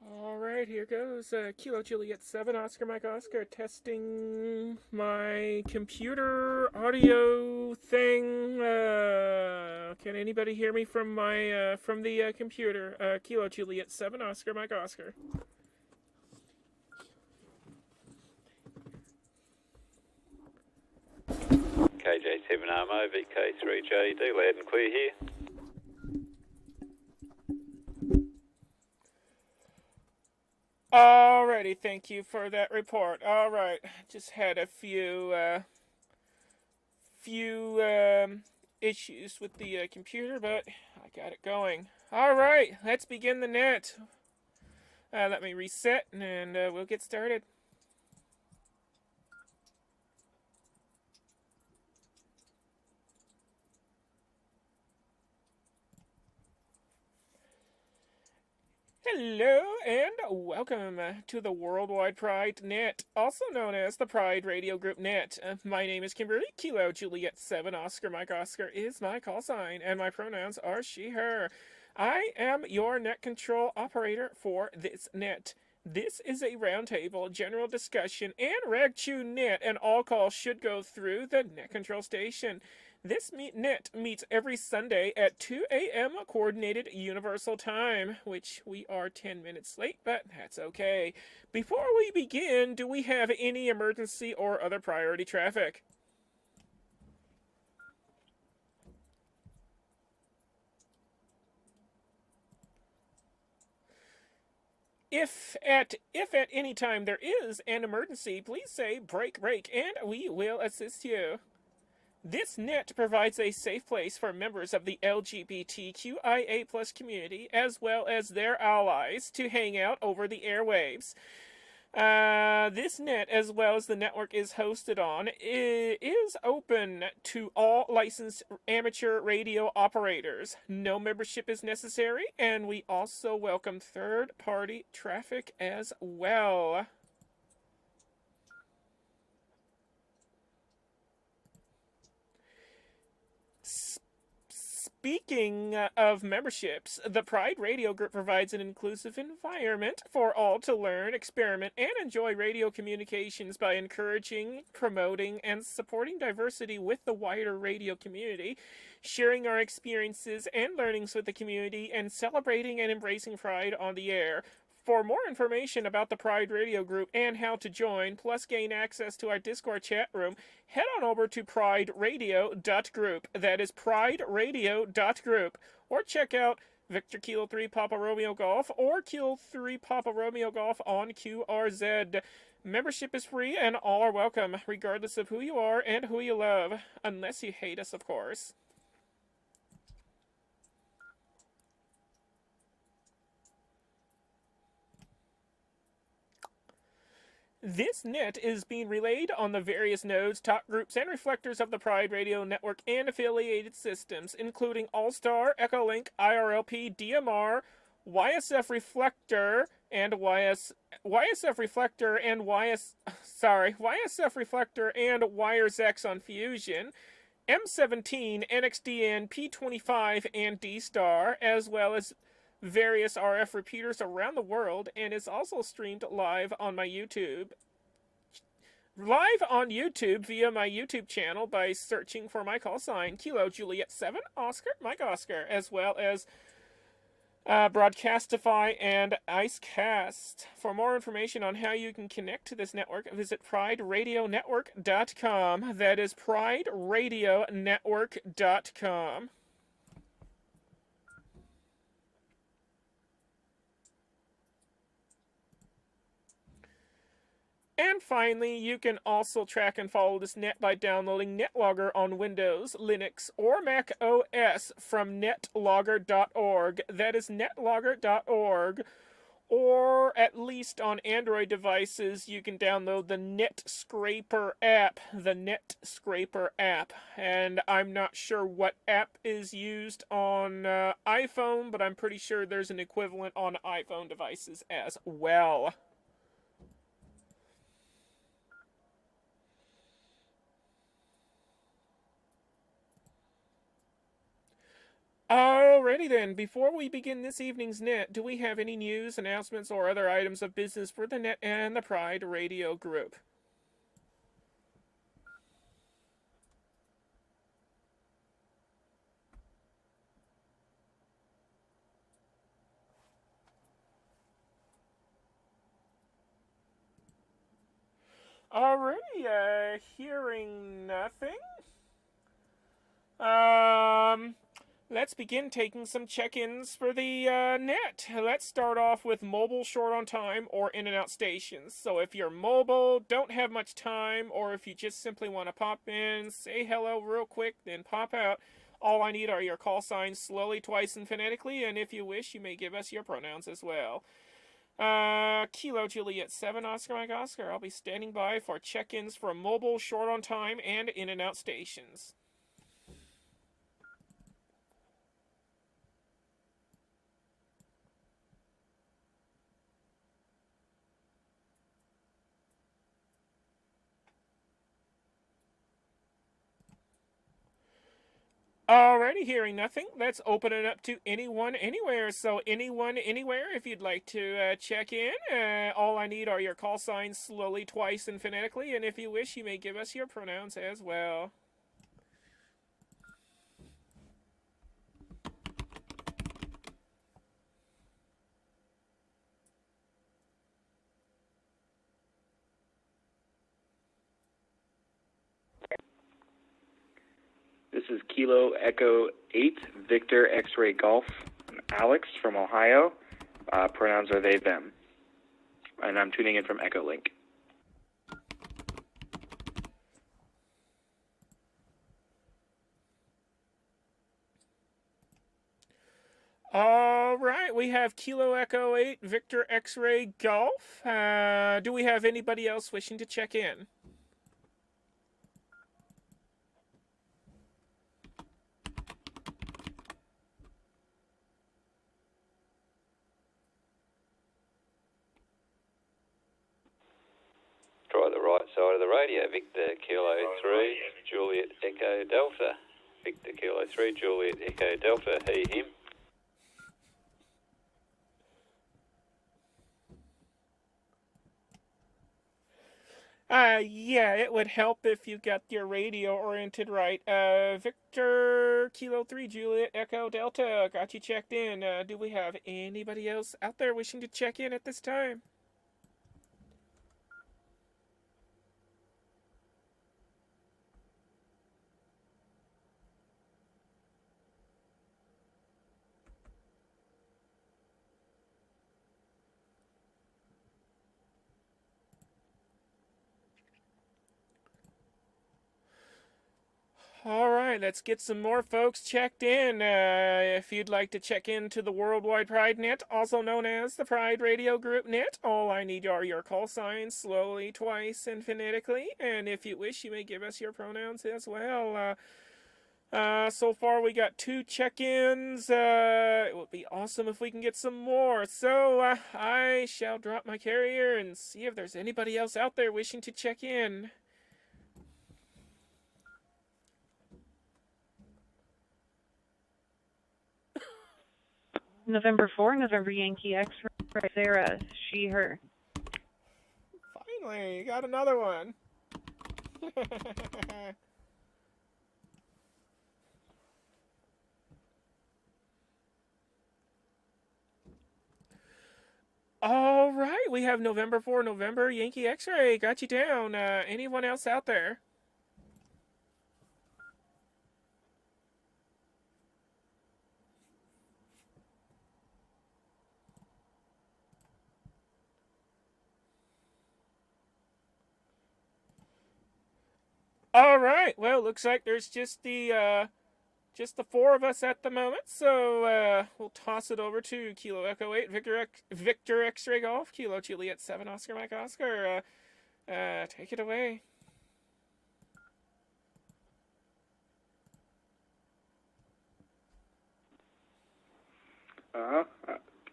All right, here goes. Kilo Juliet 7, Oscar Mike Oscar, testing my computer audio thing. Can anybody hear me from the computer? Kilo Juliet 7, Oscar Mike Oscar. KJ7RMO, VK3JD, loud and clear here. Alrighty, thank you for that report. Alright, just had a few issues with the computer, but I got it going. Alright, let's begin the net. Let me reset and we'll get started. Hello and welcome to the Worldwide Pride Net, also known as the Pride Radio Group Net. My name is Kimberly. Kilo Juliet 7, Oscar Mike Oscar is my call sign, and my pronouns are she, her. I am your net control operator for this net. This is a roundtable, general discussion, and RegTune net, and all calls should go through the net control station. This net meets every Sunday at 2 a.m. Coordinated Universal Time, which we are 10 minutes late, but that's okay. Before we begin, do we have any emergency or other priority traffic? If at any time there is an emergency, please say break, and we will assist you. This net provides a safe place for members of the LGBTQIA+ community, as well as their allies, to hang out over the airwaves. This net, as well as the network is hosted on, is open to all licensed amateur radio operators. No membership is necessary, and we also welcome third-party traffic as well. Speaking of memberships, the Pride Radio Group provides an inclusive environment for all to learn, experiment, and enjoy radio communications by encouraging, promoting, and supporting diversity with the wider radio community, sharing our experiences and learnings with the community, and celebrating and embracing Pride on the air. For more information about the Pride Radio Group and how to join, plus gain access to our Discord chat room, head on over to prideradio.group. That is prideradio.group. Or check out Victor Kilo 3 Papa Romeo Golf or Kilo 3 Papa Romeo Golf on QRZ. Membership is free and all are welcome, regardless of who you are and who you love. Unless you hate us, of course. This net is being relayed on the various nodes, talk groups, and reflectors of the Pride Radio Network and affiliated systems, including All-Star, Echolink, IRLP, DMR, YSF Reflector, and YSF Reflector and YSF Reflector and WiresX on Fusion, M17, NXDN, P25, and D-Star, as well as various RF repeaters around the world, and is also streamed live on my YouTube. Live on YouTube via my YouTube channel by searching for my call sign, Kilo Juliet 7, Oscar Mike Oscar, as well as Broadcastify and Icecast. For more information on how you can connect to this network, visit prideradionetwork.com. That is prideradionetwork.com. And finally, you can also track and follow this net by downloading NetLogger on Windows, Linux, or Mac OS from netlogger.org. That is netlogger.org. Or at least on Android devices, you can download the NetScraper app. The NetScraper app. And I'm not sure what app is used on iPhone, but I'm pretty sure there's an equivalent on iPhone devices as well. Alrighty then, before we begin this evening's net, do we have any news, announcements, or other items of business for the net and the Pride Radio Group? Alrighty, hearing nothing. Let's begin taking some check-ins for the net. Let's start off with mobile short on time or in and out stations. So if you're mobile, don't have much time, or if you just simply want to pop in, say hello real quick, then pop out, all I need are your call signs slowly, twice, and phonetically, and if you wish, you may give us your pronouns as well. Kilo Juliet 7 Oscar Mike Oscar. I'll be standing by for check-ins for mobile short on time and in and out stations. Alrighty, hearing nothing, let's open it up to anyone, anywhere. So anyone, anywhere, if you'd like to check in, all I need are your call signs slowly, twice, and phonetically, and if you wish, you may give us your pronouns as well. This is Kilo Echo 8, Victor X-Ray Golf. I'm Alex from Ohio. Pronouns are they, them. And I'm tuning in from Echolink. Alright, we have Kilo Echo 8, Victor X-Ray Golf. Do we have anybody else wishing to check in? Try the right side of the radio. Victor Kilo 3, Juliet Echo Delta. Victor Kilo 3, Juliet Echo Delta. He, him. Yeah, it would help if you got your radio oriented right. Victor Kilo 3, Juliet Echo Delta, got you checked in. Do we have anybody else out there wishing to check in at this time? Alright, let's get some more folks checked in. If you'd like to check into the Worldwide Pride Net, also known as the Pride Radio Group Net, all I need are your call signs, slowly, twice, and phonetically, and if you wish, you may give us your pronouns as well. So far we got 2 check-ins. It would be awesome if we can get some more. So, I shall drop my carrier and see if there's anybody else out there wishing to check in. November 4, November Yankee X-Ray, Sarah, she, her. Finally, got another one. All right, we have November 4, November Yankee X-Ray. Got you down. Anyone else out there? All right. Well, looks like there's just the four of us at the moment. So we'll toss it over to Kilo Echo 8 Victor X-Ray Golf, Kilo Juliet 7 Oscar Mike Oscar. Take it away.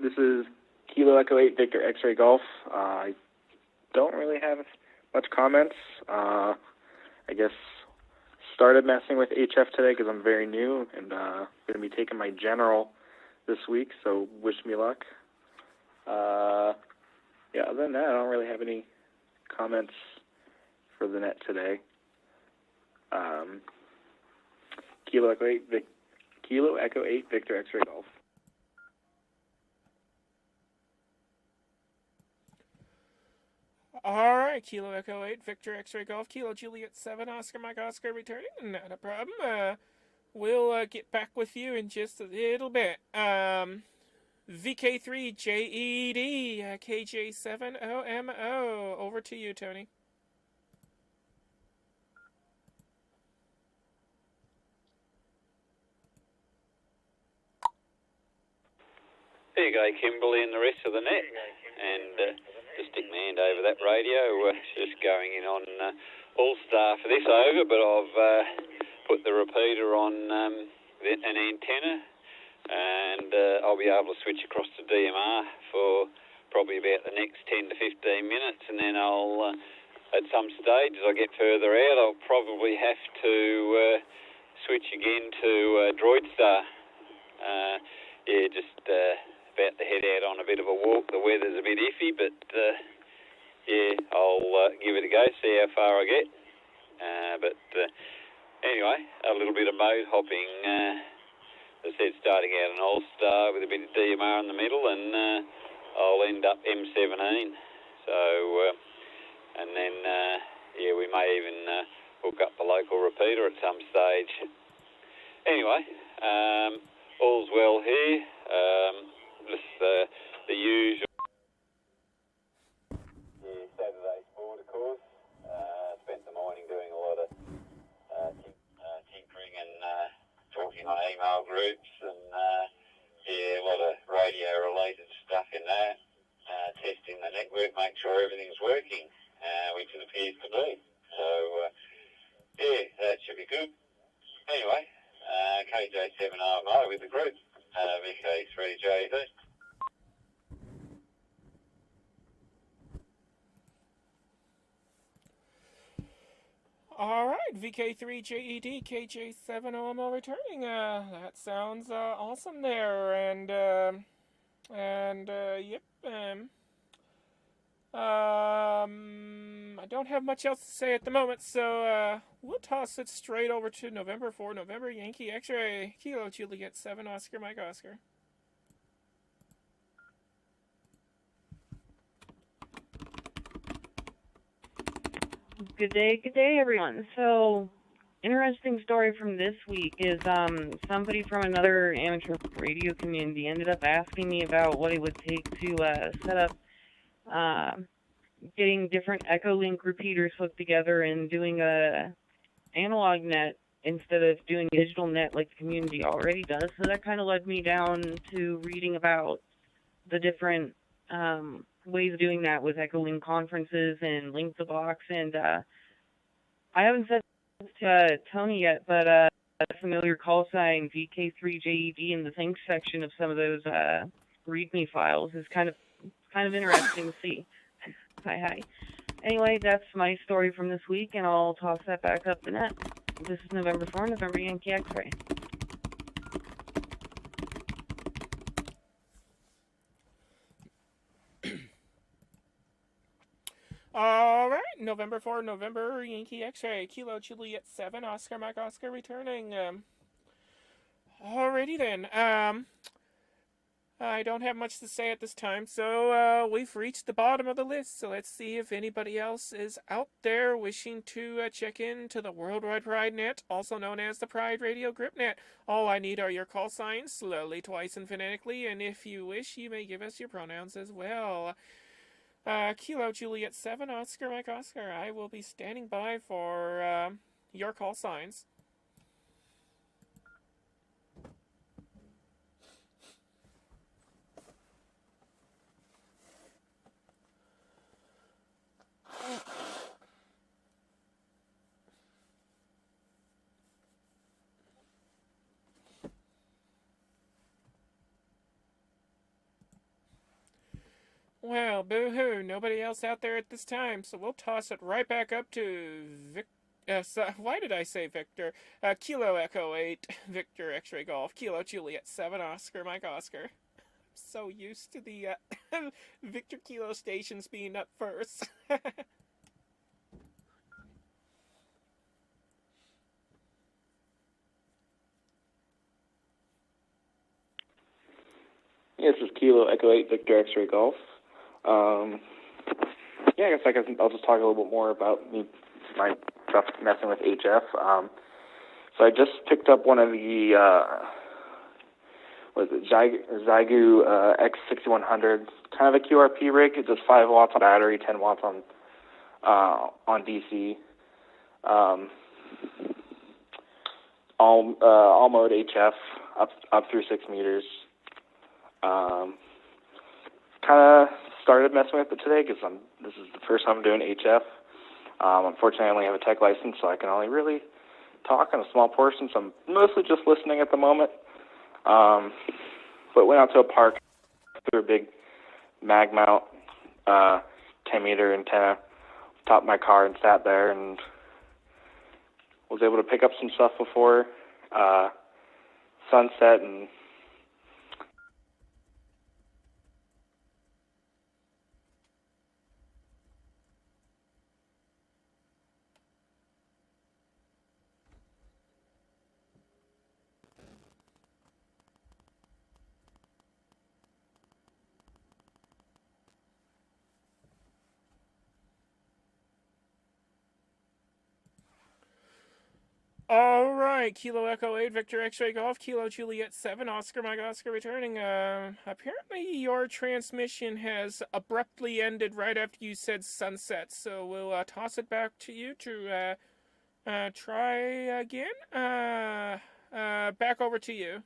This is Kilo Echo 8 Victor X-Ray Golf. I don't really have much comments. I guess started messing with HF today because I'm very new and going to be taking my general this week, so wish me luck. Yeah, other than that, I don't really have any comments for the net today. Kilo Echo 8 Victor X-Ray Golf. All right, Kilo Echo 8 Victor X-Ray Golf, Kilo Juliet 7 Oscar Mike Oscar returning. Not a problem. We'll get back with you in just a little bit. VK3JED KJ7OMO. Over to you, Tony. There you go, Kimberly and the rest of the net. And just stick my hand over that radio. Just going in on All-Star for this over, but I've put the repeater on an antenna, and I'll be able to switch across to DMR for probably about the next 10 to 15 minutes, and then I'll, at some stage, as I get further out, I'll probably have to switch again to Droidstar. Just about to head out on a bit of a walk. The weather's a bit iffy, but I'll give it a go, see how far I get. Anyway, a little bit of mode hopping. As I said, starting out an All-Star with a bit of DMR in the middle, and I'll end up M17. So, and then, we may even hook up the local repeater at some stage. Anyway, all's well here. Just the usual. Saturday sport, of course. Spent the morning doing a lot of tinkering and talking on email groups and a lot of radio-related stuff in that. Testing the network, make sure everything's working, which it appears to be. So, that should be good. Anyway, KJ7RMO with the group. VK3JD. All right, VK3JED KJ7OMO returning. That sounds awesome there, and yep. I don't have much else to say at the moment, so we'll toss it straight over to November 4, November Yankee X-Ray, Kilo Juliet 7 Oscar Mike Oscar. Good day, everyone. So, interesting story from this week is somebody from another amateur radio community ended up asking me about what it would take to set up getting different Echolink repeaters hooked together and doing a analog net instead of doing digital net like the community already does. So that kind of led me down to reading about the different ways of doing that with Echolink conferences and Link the Box. And I haven't said this to Tony yet, but a familiar call sign VK3JED in the thanks section of some of those README files is kind of interesting to see. Hi. Anyway, that's my story from this week, and I'll toss that back up the net. This is November 4, November Yankee X-Ray. All right, November 4, November Yankee X-Ray, Kilo Juliet 7 Oscar Mike Oscar returning. Alrighty then. I don't have much to say at this time, so we've reached the bottom of the list, so let's see if anybody else is out there wishing to check in to the Worldwide Pride Net, also known as the Pride Radio Group Net. All I need are your call signs, slowly, twice, and phonetically, and if you wish, you may give us your pronouns as well. Kilo Juliet 7 Oscar Mike Oscar, I will be standing by for Your call signs. Well, boo-hoo, nobody else out there at this time, so we'll toss it right back up to why did I say Victor? Kilo Echo 8, Victor X-Ray Golf, Kilo Juliet 7, Oscar, Mike Oscar. I'm so used to the Victor Kilo stations being up first. This is Kilo Echo 8 Victor X-Ray Golf. I guess I'll just talk a little bit more about my stuff messing with HF. So I just picked up one of the Xiegu X6100, kind of a QRP rig. It's just 5 watts on battery, 10 watts on DC. All mode HF up through 6 meters. Kind of started messing with it today because this is the first time I'm doing HF. Unfortunately, I only have a tech license, so I can only really talk on a small portion, so I'm mostly just listening at the moment. But went out to a park, threw a big mag mount, 10-meter antenna, top of my car and sat there and was able to pick up some stuff before sunset and All right, Kilo Echo 8, Victor X-Ray Golf, Kilo Juliet 7, Oscar Mike Oscar returning. Apparently your transmission has abruptly ended right after you said sunset, so we'll toss it back to you to try again. Back over to you.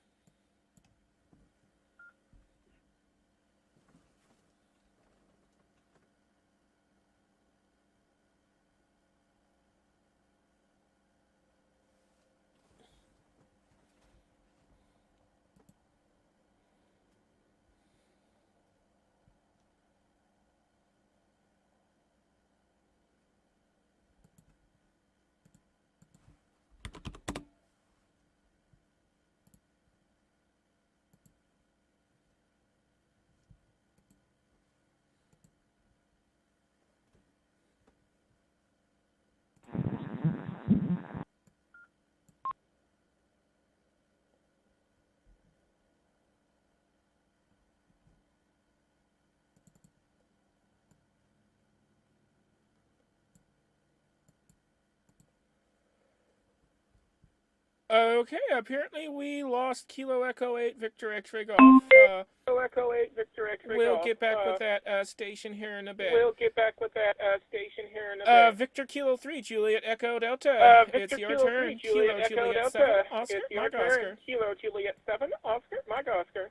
Okay, apparently we lost Kilo Echo 8, Victor X-Ray Golf. Kilo Echo 8, Victor X-Ray We'll Golf. get back with that station here in a bit. Victor Kilo 3, Juliet Echo Delta. It's your turn. Kilo Juliet 7, Oscar, Mike Oscar. Kilo Juliet 7, Oscar, Mike Oscar.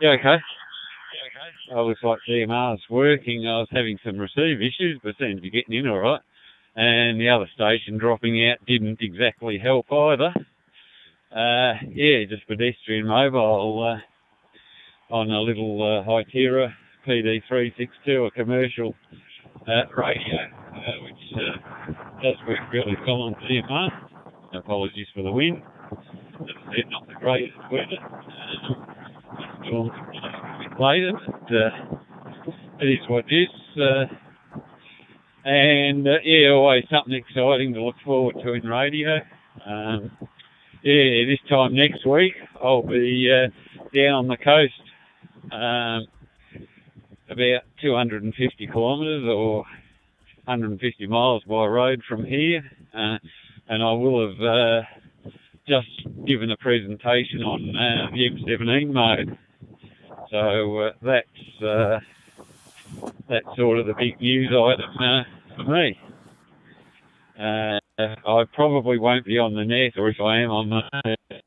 Yeah, okay. I was like GMR's working. I was having some receive issues, but seemed to be getting in all right. And the other station dropping out didn't exactly help either. Just pedestrian mobile on a little Hytera PD362, a commercial radio, which does work really well on GMR. Apologies for the wind. It's not the greatest weather. Storms a bit later, but it is what it is. Always something exciting to look forward to in radio. This time next week I'll be down on the coast, about 250 kilometres or 150 miles by road from here, and I will have just given a presentation on the M17 mode. So that's that's sort of the big news item for me. I probably won't be on the net, or if I am on the net,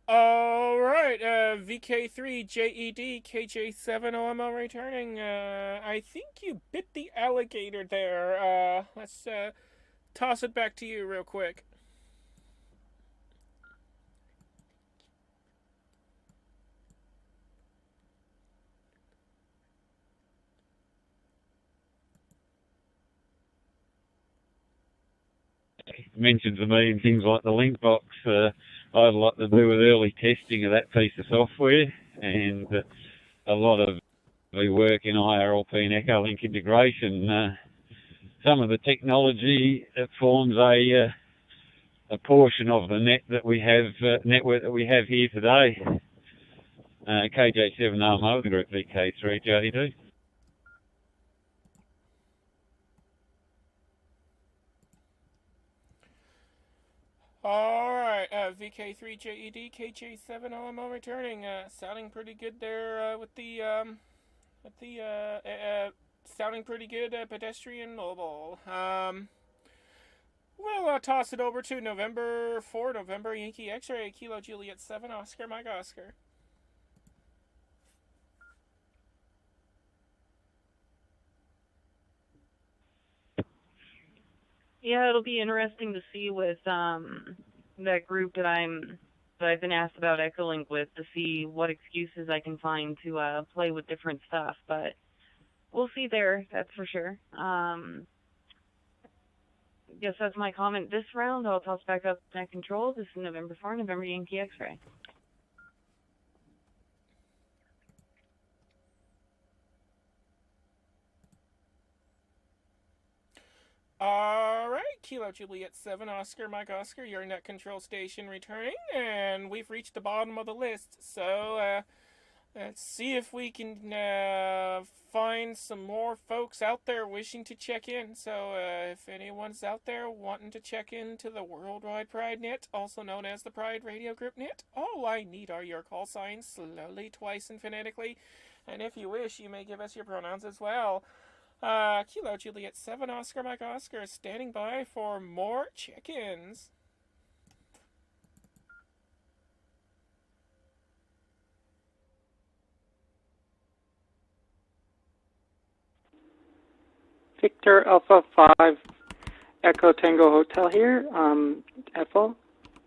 All right, VK3JED KJ7OMO returning. I think you bit the alligator there. Let's toss it back to you real quick. mentioned to me and things like the link box. I had a lot to do with early testing of that piece of software, and a lot of the work in IRLP and Echolink integration. Some of the technology that forms a portion of the network that we have here today. KJ7OMO, the group VK3JD. Alright, VK3JED KJ7OMO returning. Sounding pretty good there with the sounding pretty good pedestrian mobile. We'll toss it over to November Yankee X-Ray, Kilo Juliet 7, Oscar Mike Oscar. Yeah, it'll be interesting to see with that group that I've been asked about Echolink with, to see what excuses I can find to play with different stuff. But we'll see there, that's for sure. Guess that's my comment this round. I'll toss back up net control. This is November 4, November Yankee X-Ray. Alright, Kilo Juliet 7, Oscar Mike Oscar, your net control station returning, and we've reached the bottom of the list, so let's see if we can find some more folks out there wishing to check in. So if anyone's out there wanting to check into the Worldwide Pride Net, also known as the Pride Radio Group Net, all I need are your call signs, slowly, twice, and phonetically, and if you wish, you may give us your pronouns as well. Kilo Juliet 7, Oscar Mike Oscar, standing by for more check-ins. Victor Alpha 5 Echo Tango Hotel here. Ethel.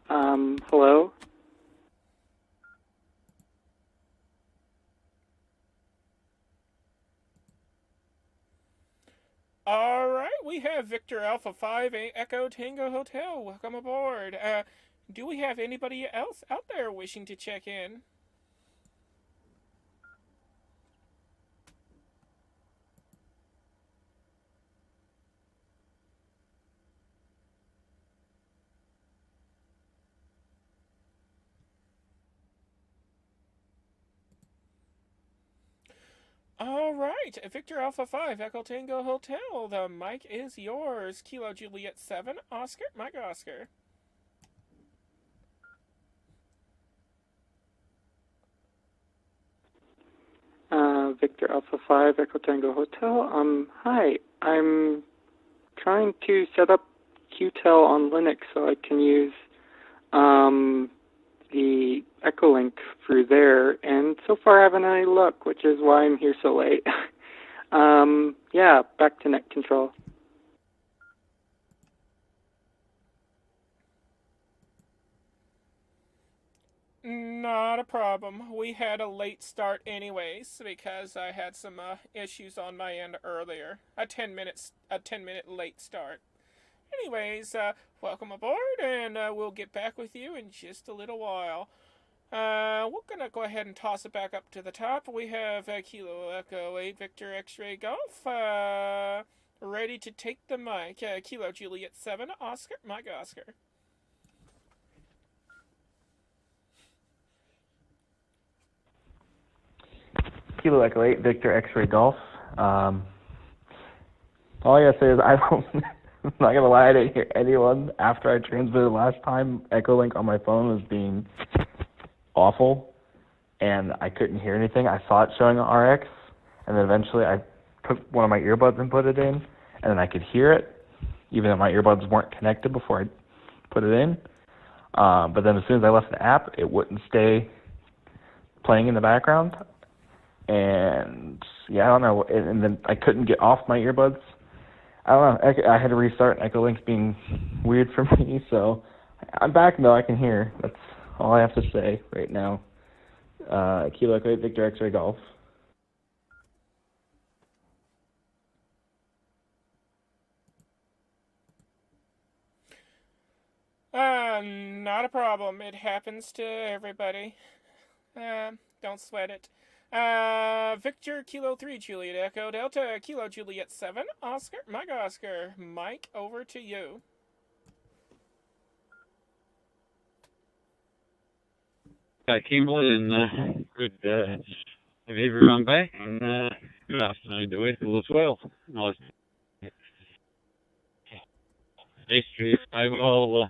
Hello. Alright, we have Victor Alpha 5 Echo Tango Hotel. Welcome aboard. Do we have anybody else out there wishing to check in? Alright, Victor Alpha 5, Echo Tango Hotel. The mic is yours. Kilo Juliet 7, Oscar, Mike Oscar. Victor Alpha 5, Echo Tango Hotel. Hi. I'm trying to set up Qtel on Linux so I can use the Echolink through there, and so far I haven't had any luck, which is why I'm here so late. Yeah, back to net control. Not a problem. We had a late start anyways, because I had some issues on my end earlier. A 10-minute late start. Anyways, welcome aboard, and we'll get back with you in just a little while. We're gonna go ahead and toss it back up to the top. We have Kilo Echo 8 Victor X-Ray Golf ready to take the mic. Kilo Juliet 7 Oscar Mike Oscar. Kilo Echo 8, Victor X-Ray Golf. All I gotta say is I don't, I'm not gonna lie, I didn't hear anyone after I transmitted last time. Echolink on my phone was being awful, and I couldn't hear anything. I saw it showing on RX, and then eventually I took one of my earbuds and put it in, and then I could hear it, even though my earbuds weren't connected before I put it in. But then as soon as I left the app, it wouldn't stay playing in the background. And yeah, I don't know. And then I couldn't get off my earbuds. I don't know. I had to restart. Echolink's being weird for me. So I'm back though. I can hear. That's all I have to say right now. Kilo Echo 8, Victor X-Ray Golf. Not a problem. It happens to everybody. Don't sweat it. Victor Kilo 3, Juliet Echo Delta, Kilo Juliet 7, Oscar, Mike Oscar. Mike, over to you. Okay, Kimberly, and good to have everyone back, and good afternoon to Ethel as well. Nice history overall.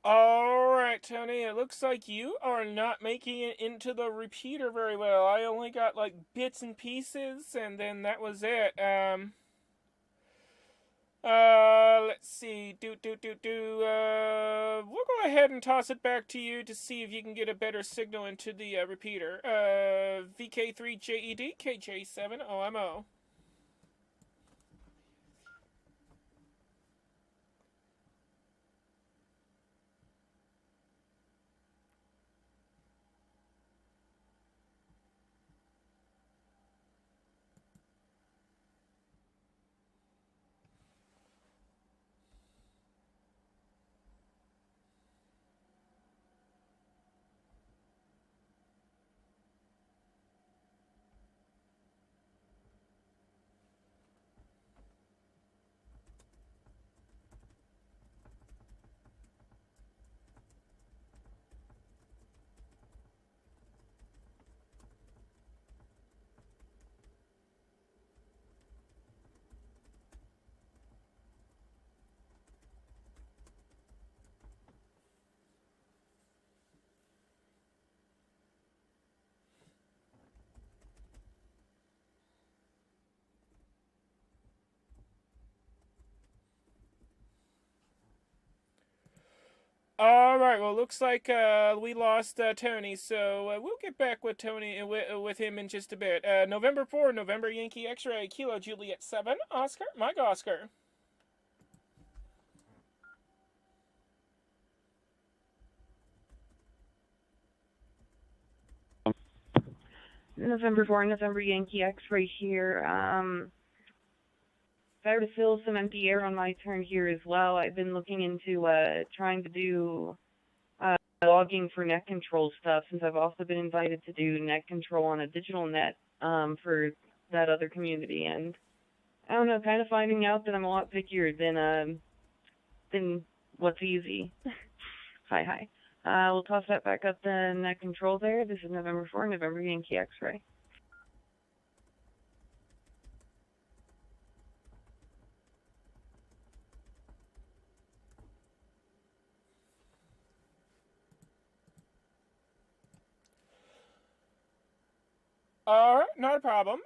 Alright, Tony, it looks like you are not making it into the repeater very well. I only got like bits and pieces, and then that was it. Let's see. We'll go ahead and toss it back to you to see if you can get a better signal into the repeater. VK3JED, KJ7OMO. Alright, well, looks like we lost Tony, so we'll get back with Tony, with him in just a bit. November 4, November Yankee X-Ray, Kilo Juliet 7, Oscar, Mike Oscar. November 4, November Yankee X-Ray here. Better to fill some empty air on my turn here as well. I've been looking into trying to do logging for net control stuff, since I've also been invited to do net control on a digital net for that other community. And I don't know, kind of finding out that I'm a lot pickier than what's easy. Hi. We'll toss that back up the net control there. This is November 4, November Yankee X-Ray. Alright, not a problem.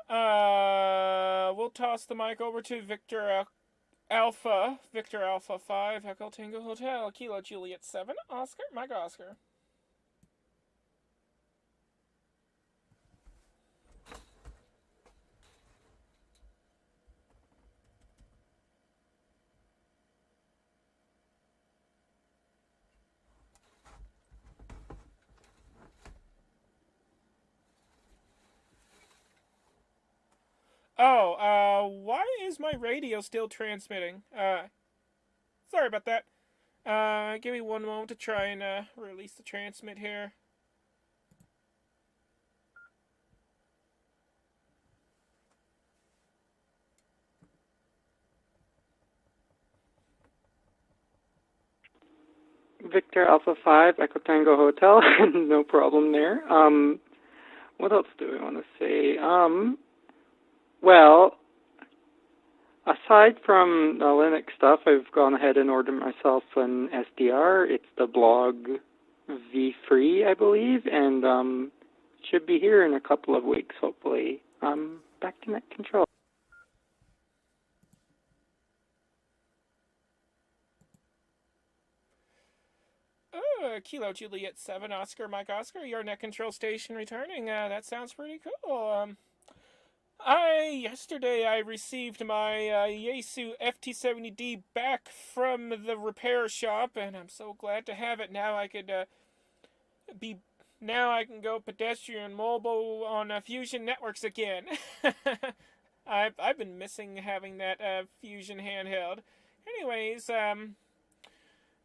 We'll toss the mic over to Victor Alpha 5, Echo Tango Hotel, Kilo Juliet 7, Oscar, Mike Oscar. Oh, why is my radio still transmitting? Sorry about that. Give me one moment to try and, release the transmit here. Victor Alpha 5, Echo Tango Hotel. No problem there. What else do we want to say? Well, aside from the Linux stuff, I've gone ahead and ordered myself an SDR. It's the Blog V3, I believe, and should be here in a couple of weeks, hopefully. Back to net control. Kilo Juliet 7, Oscar Mike Oscar, your net control station returning. That sounds pretty cool. Yesterday I received my Yaesu FT70D back from the repair shop, and I'm so glad to have it. Now I can go pedestrian mobile on Fusion Networks again. I've been missing having that Fusion handheld. Anyways,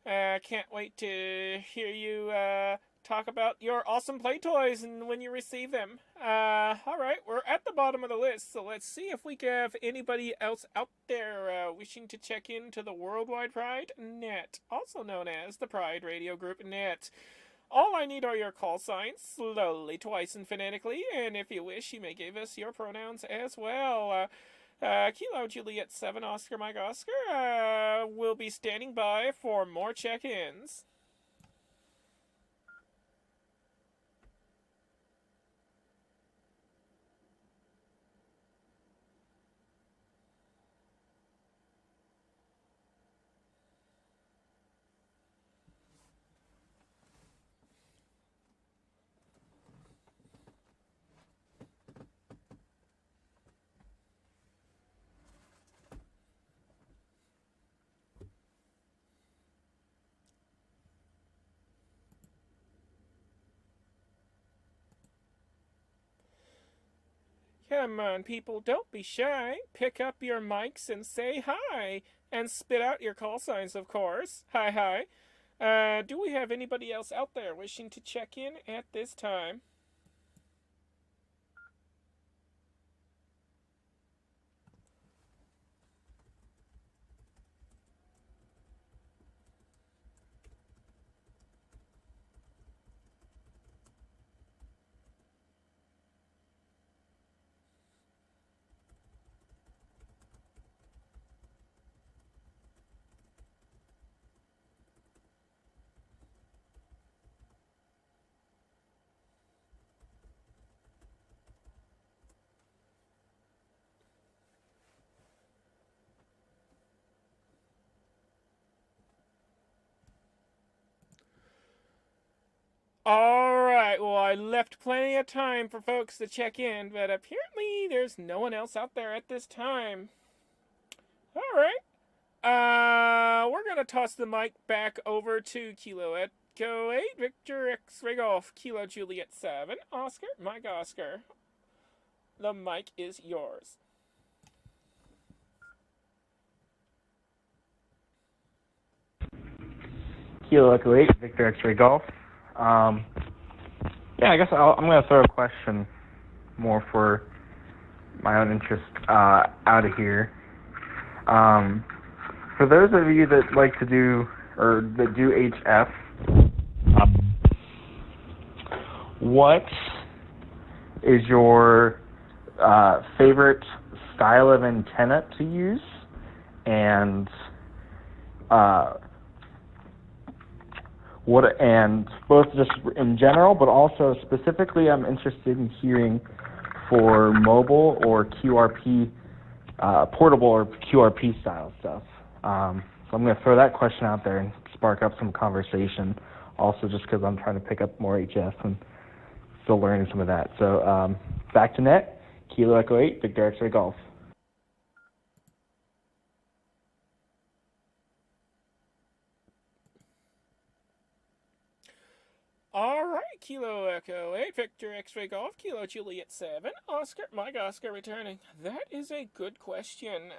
can't wait to hear you talk about your awesome play toys and when you receive them. Alright, we're at the bottom of the list, so let's see if we have anybody else out there wishing to check into the Worldwide Pride Net, also known as the Pride Radio Group Net. All I need are your call signs, slowly, twice, and phonetically, and if you wish, you may give us your pronouns as well. Kilo Juliet 7, Oscar Mike Oscar, will be standing by for more check-ins. Come on, people, don't be shy. Pick up your mics and say hi. And spit out your call signs, of course. Hi, hi. Do we have anybody else out there wishing to check in at this time? Alright, well, I left plenty of time for folks to check in, but apparently there's no one else out there at this time. Alright. We're gonna toss the mic back over to Kilo Echo 8, Victor X-Ray Golf, Kilo Juliet 7, Oscar, Mike Oscar. The mic is yours. Kilo Echo 8, Victor X-Ray Golf. Yeah, I guess I'm going to throw a question more for my own interest out of here. For those of you that like to do, or that do HF, what is your favorite style of antenna to use? And and both just in general, but also specifically, I'm interested in hearing for mobile or QRP, portable or QRP style stuff. So I'm going to throw that question out there and spark up some conversation. Also, just because I'm trying to pick up more HF and still learning some of that. So back to net, Kilo Echo 8, Victor X-Ray Golf. Alright, Kilo Echo 8, Victor X-Ray Golf, Kilo Juliet 7, Oscar, Mike Oscar returning. That is a good question.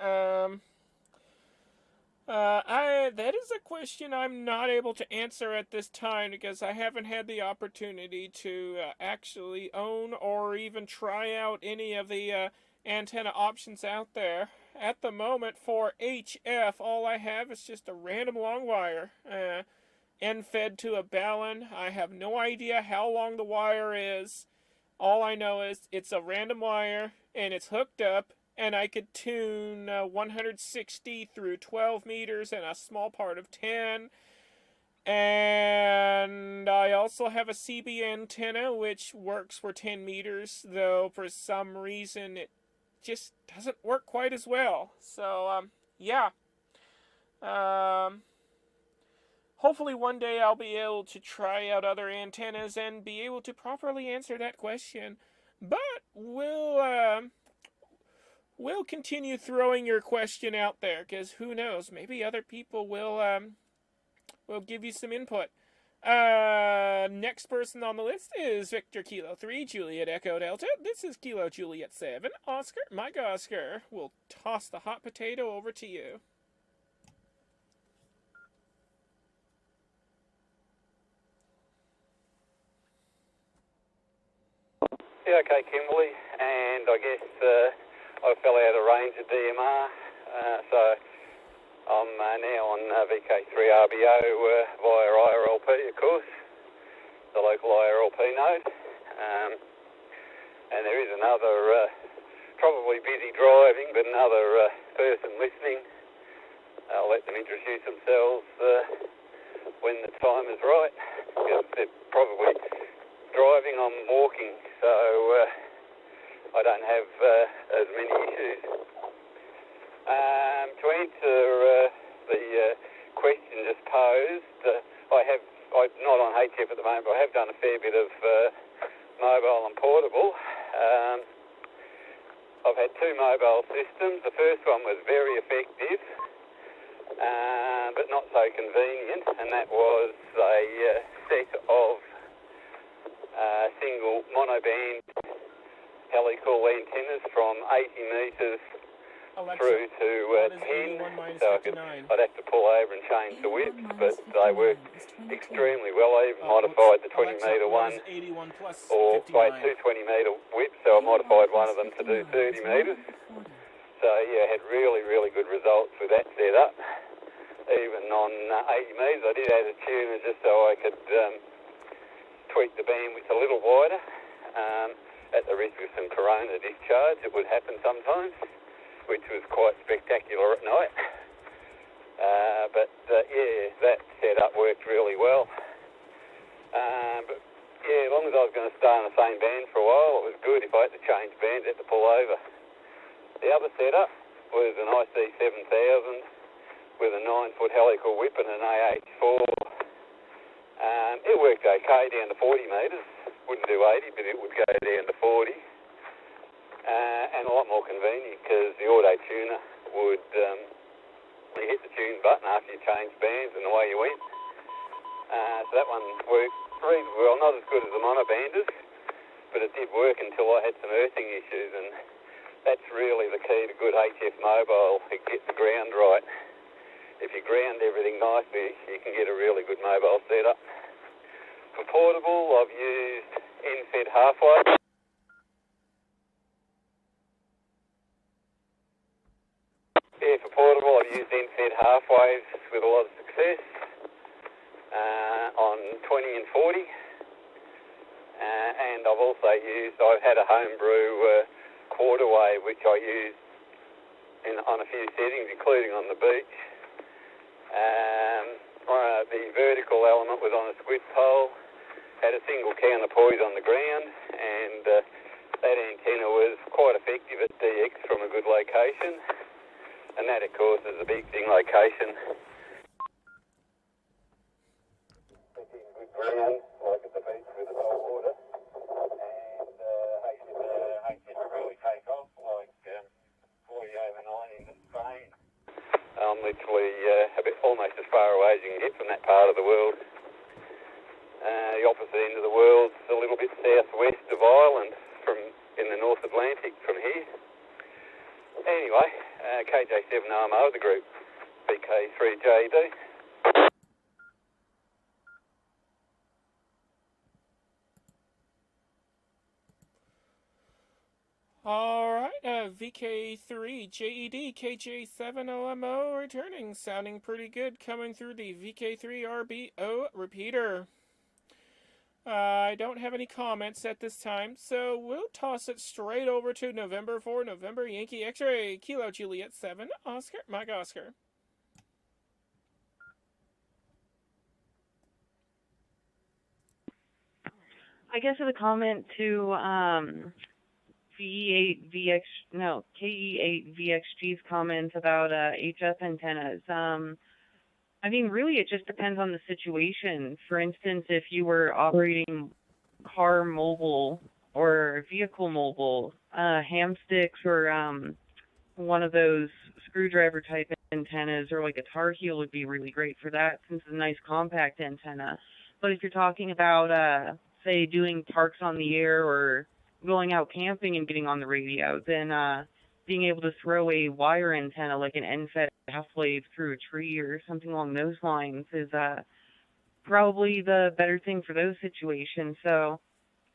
That is a question I'm not able to answer at this time because I haven't had the opportunity to actually own or even try out any of the antenna options out there. At the moment, for HF, all I have is just a random long wire, end fed to a balun. I have no idea how long the wire is. All I know is it's a random wire, and it's hooked up, and I could tune 160 through 12 meters and a small part of 10. And I also have a CB antenna, which works for 10 meters, though for some reason it just doesn't work quite as well. So, yeah. Hopefully one day I'll be able to try out other antennas and be able to properly answer that question. But we'll continue throwing your question out there, because who knows, maybe other people will give you some input. Next person on the list is Victor Kilo 3, Juliet Echo Delta. This is Kilo Juliet 7, Oscar, Mike Oscar. We'll toss the hot potato over to you. Yeah, okay, Kimberley, and I guess I fell out of range at DMR, so I'm now on VK3 RBO via IRLP, of course, the local IRLP node, and there is another, probably busy driving, but another person listening. I'll let them introduce themselves when the time is right, because they're probably driving, I'm walking, so I don't have as many issues. To answer the question just posed, I'm not on HF at the moment, but I have done a fair bit of mobile and portable. I've had two mobile systems. The first one was very effective, but not so convenient, and that was a set of single monoband helical antennas from 80 metres Alexa, through to 10, so I'd have to pull over and change the whips, but they worked extremely well. I even modified the 20 metre one, or two 20 metre whips, so I modified one of them to do 30 metres. So yeah, I had really, really good results with that setup. Even on 80 metres, I did add a tuner just so I could tweak the bandwidth a little wider, at the risk of some corona discharge. It would happen sometimes, which was quite spectacular at night. But yeah, that setup worked really well. But yeah, as long as I was going to stay on the same band for a while, it was good. If I had to change bands, I had to pull over. The other setup was an IC7000 with a 9-foot helical whip and an AH4. It worked okay down to 40 metres. Wouldn't do 80, but it would go down to 40. And a lot more convenient because the auto tuner would, you hit the tune button after you changed bands and away you went. So that one worked reasonably well, not as good as the monobanders, but it did work until I had some earthing issues, and that's really the key to good HF mobile, to get the ground right. If you ground everything nicely, you can get a really good mobile setup. For portable, I've used end-fed half-wave. Yeah, for portable, I've used end-fed half-waves with a lot of success on 20 and 40. And I've had a homebrew quarter wave, which I used on a few settings, including on the beach. The vertical element was on a squid pole, had a single counterpoise on the ground, and that antenna was quite effective at DX from a good location. And that, of course, is a big thing, location. Good ground, like at the beach with the salt water, and HF really take off, like 40 over 9 into Spain. I'm literally almost as far away as you can get from that part of the world. The opposite end of the world's a little bit southwest of Ireland from in the North Atlantic from here. Anyway, KJ7RMO, the group BK3JD. Alright, VK3JED KJ7OMO returning, sounding pretty good, coming through the VK3RBO repeater. I don't have any comments at this time, so we'll toss it straight over to November 4, November Yankee X-Ray, Kilo Juliet 7, Oscar, Mike Oscar. I guess with a comment to KE8VXG's comments about HF antennas. I mean, really, it just depends on the situation. For instance, if you were operating car mobile or vehicle mobile, ham sticks or one of those screwdriver type antennas or like a tar heel would be really great for that since it's a nice compact antenna. But if you're talking about, say, doing parks on the air or going out camping and getting on the radio, then being able to throw a wire antenna like an end-fed half-wave through a tree or something along those lines is probably the better thing for those situations. So,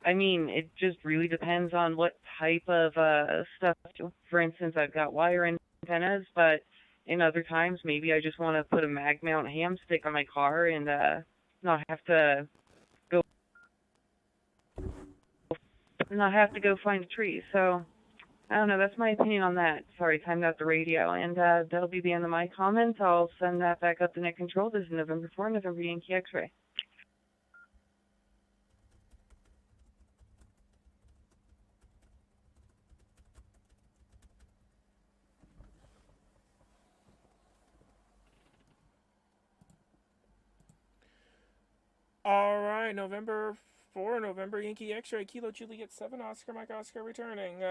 I mean, it just really depends on what type of stuff. For instance, I've got wire antennas, but in other times, maybe I just want to put a mag mount ham stick on my car and not have to go find a tree. So, I don't know, that's my opinion on that. Sorry, timed out the radio. And that'll be the end of my comments. I'll send that back up to net control. This is November 4, November Yankee X-Ray. Alright, November 4, November Yankee X-Ray, Kilo Juliet 7, Oscar Mike Oscar returning.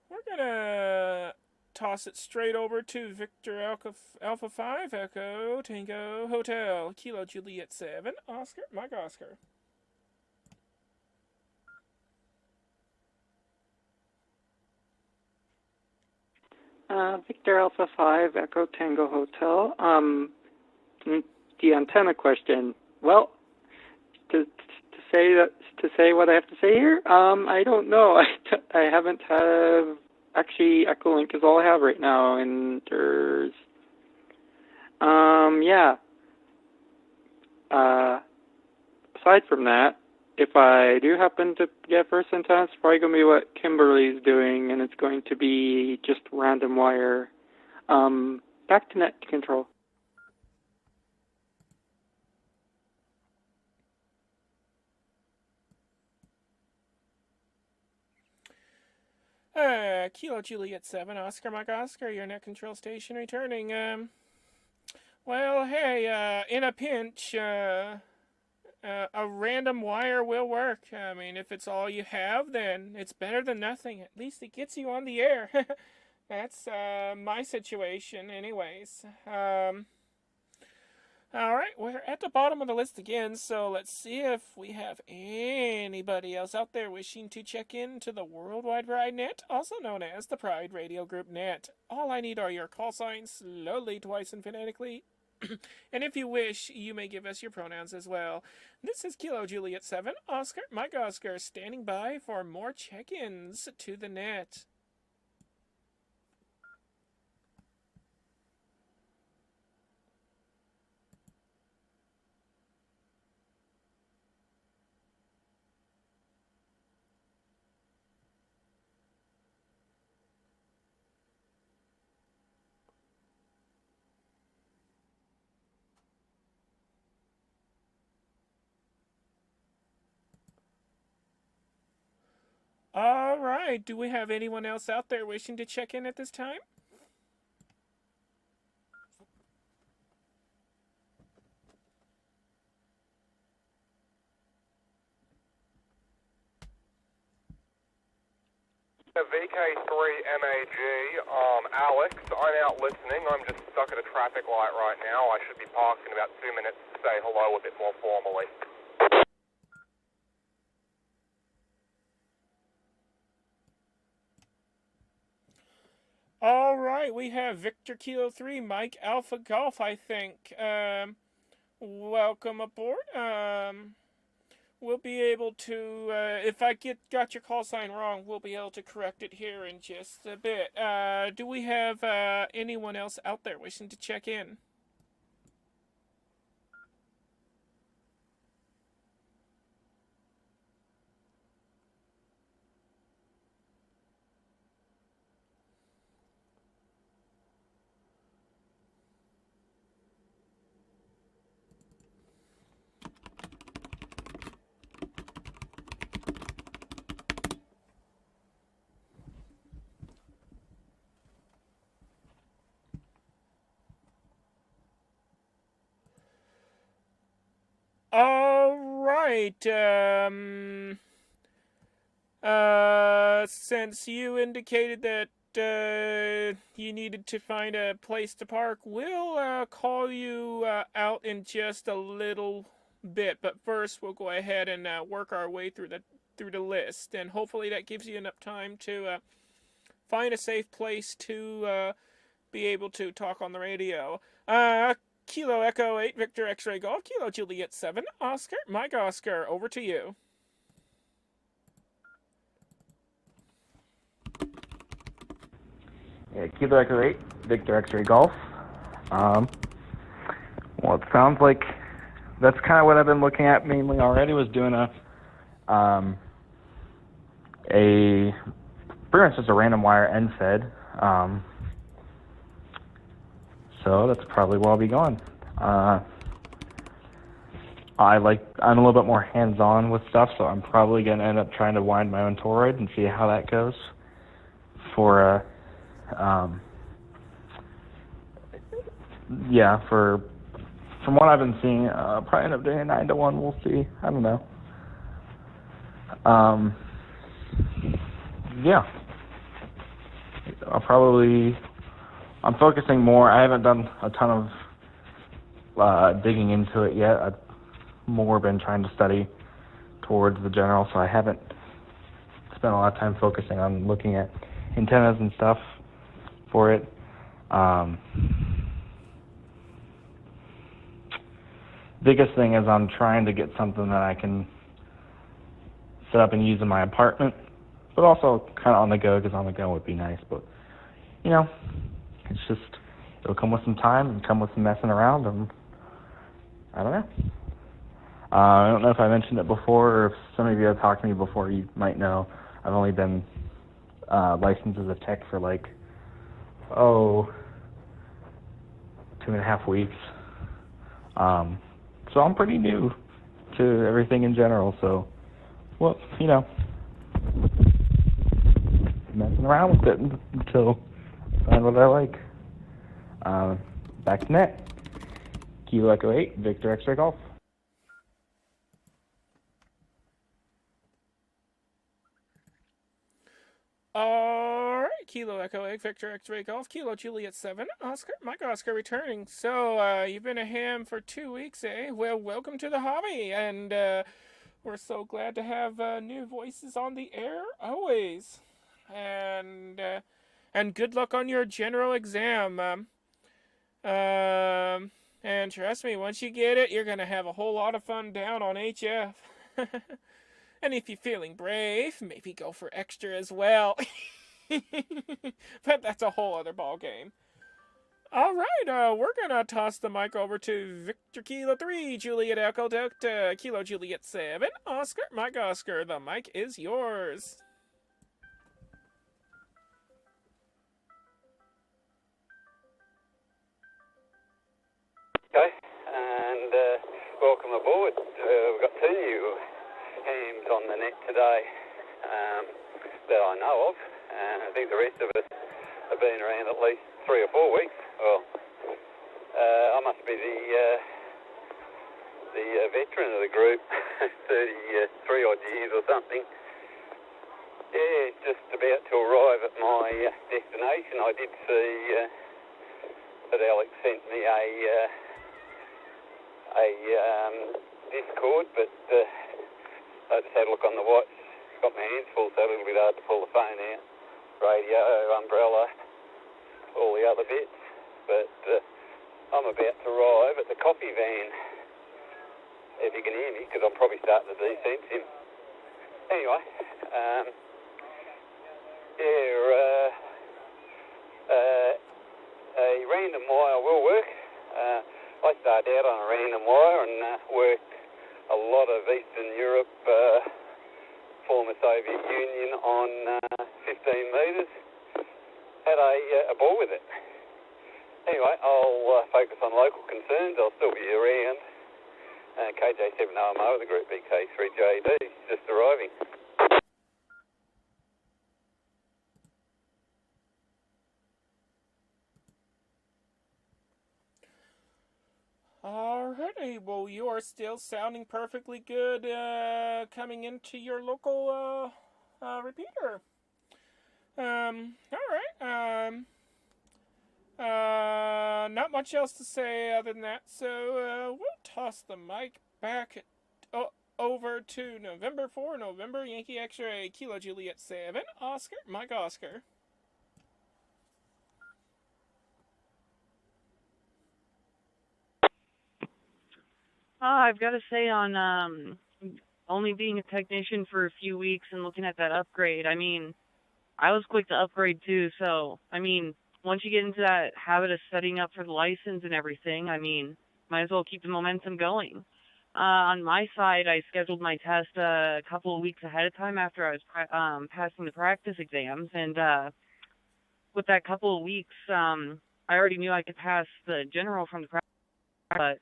We're gonna toss it straight over to Victor Alpha 5, Echo Tango Hotel, Kilo Juliet 7, Oscar Mike Oscar. Victor Alpha 5, Echo Tango Hotel. The antenna question. Well, to say what I have to say here, I don't know. I haven't had, actually, Echolink is all I have right now, and there's, yeah. Aside from that, if I do happen to get first antenna, it's probably going to be what Kimberly's doing, and it's going to be just random wire. Back to net control. Kilo Juliet 7, Oscar Mike Oscar, your net control station returning. Well, hey, in a pinch, a random wire will work. I mean, if it's all you have, then it's better than nothing. At least it gets you on the air. That's my situation, anyways. Alright, we're at the bottom of the list again, so let's see if we have anybody else out there wishing to check in to the Worldwide Pride Net, also known as the Pride Radio Group Net. All I need are your call signs, slowly, twice, and phonetically. And if you wish, you may give us your pronouns as well. This is Kilo Juliet 7, Oscar Mike Oscar, standing by for more check-ins to the net. Alright, do we have anyone else out there wishing to check in at this time? VK3MAG, Alex, I'm out listening. I'm just stuck at a traffic light right now. I should be parked in about 2 minutes to say hello a bit more formally. All right, we have Victor Kilo 3, Mike Alpha Golf, I think. Welcome aboard. We'll be able to, if I got your call sign wrong, we'll be able to correct it here in just a bit. Do we have anyone else out there wishing to check in? All right. Since you indicated that you needed to find a place to park, we'll call you out in just a little bit. But first, we'll go ahead and work our way through the list, and hopefully that gives you enough time to find a safe place to be able to talk on the radio. Kilo Echo 8, Victor X-Ray Golf, Kilo Juliet 7, Oscar, Mike Oscar, over to you. Yeah, Kilo Echo 8, Victor X-Ray Golf. Well, it sounds like that's kind of what I've been looking at mainly already, was doing a pretty much just a random wire end fed. So that's probably where I'll be going. I'm a little bit more hands-on with stuff, so I'm probably going to end up trying to wind my own toroid and see how that goes. From what I've been seeing, I'll probably end up doing a 9-to-1. We'll see. I don't know. I'm focusing more. I haven't done a ton of digging into it yet. I've more been trying to study towards the general, so I haven't spent a lot of time focusing on looking at antennas and stuff for it. Biggest thing is I'm trying to get something that I can set up and use in my apartment, but also kind of on the go, because on the go would be nice. But, it's just, it'll come with some time and come with some messing around, and I don't know. I don't know if I mentioned it before, or if some of you have talked to me before, you might know. I've only been licensed as a tech for 2.5 weeks. So I'm pretty new to everything in general, so, messing around with it until I find what I like. Back to net. Kilo Echo 8, Victor X-Ray Golf. Alright, Kilo Echo 8, Victor X-Ray Golf, Kilo Juliet 7, Oscar, Mike Oscar returning. So, you've been a ham for 2 weeks, eh? Well, welcome to the hobby, and we're so glad to have new voices on the air, always. And good luck on your general exam. And trust me, once you get it, you're gonna have a whole lot of fun down on HF. And if you're feeling brave, maybe go for extra as well. But that's a whole other ball game. All right, we're gonna toss the mic over to Victor Kilo 3, Juliet Echo Delta, Kilo Juliet 7, Oscar, Mike Oscar. The mic is yours. Okay, and welcome aboard. We've got 2 new hams on the net today that I know of. I think the rest of us have been around at least 3 or 4 weeks. Well, I must be the veteran of the group, 33 odd years or something. Yeah, just about to arrive at my destination. I did see that Alex sent me a Discord, but I just had a look on the watch. Got my hands full, so a little bit hard to pull the phone out. Radio, umbrella, all the other bits. But I'm about to arrive at the coffee van, if you can hear me, because I'm probably starting to desense him. Anyway, a random wire will work. I started out on a random wire and worked a lot of Eastern Europe, former Soviet Union on 15 metres. Had a ball with it. Anyway, I'll focus on local concerns. I'll still be around. KJ7OMO, the Group BK3JD, just arriving. Alrighty, well, you are still sounding perfectly good coming into your local repeater. Alright, not much else to say other than that, so we'll toss the mic back over to November 4, November Yankee X-Ray, Kilo Juliet 7, Oscar, Mike Oscar. I've got to say, on only being a technician for a few weeks and looking at that upgrade, I mean, I was quick to upgrade too, so, I mean, once you get into that habit of setting up for the license and everything, I mean, might as well keep the momentum going. On my side, I scheduled my test a couple of weeks ahead of time after I was passing the practice exams, and with that couple of weeks, I already knew I could pass the general from the practice, but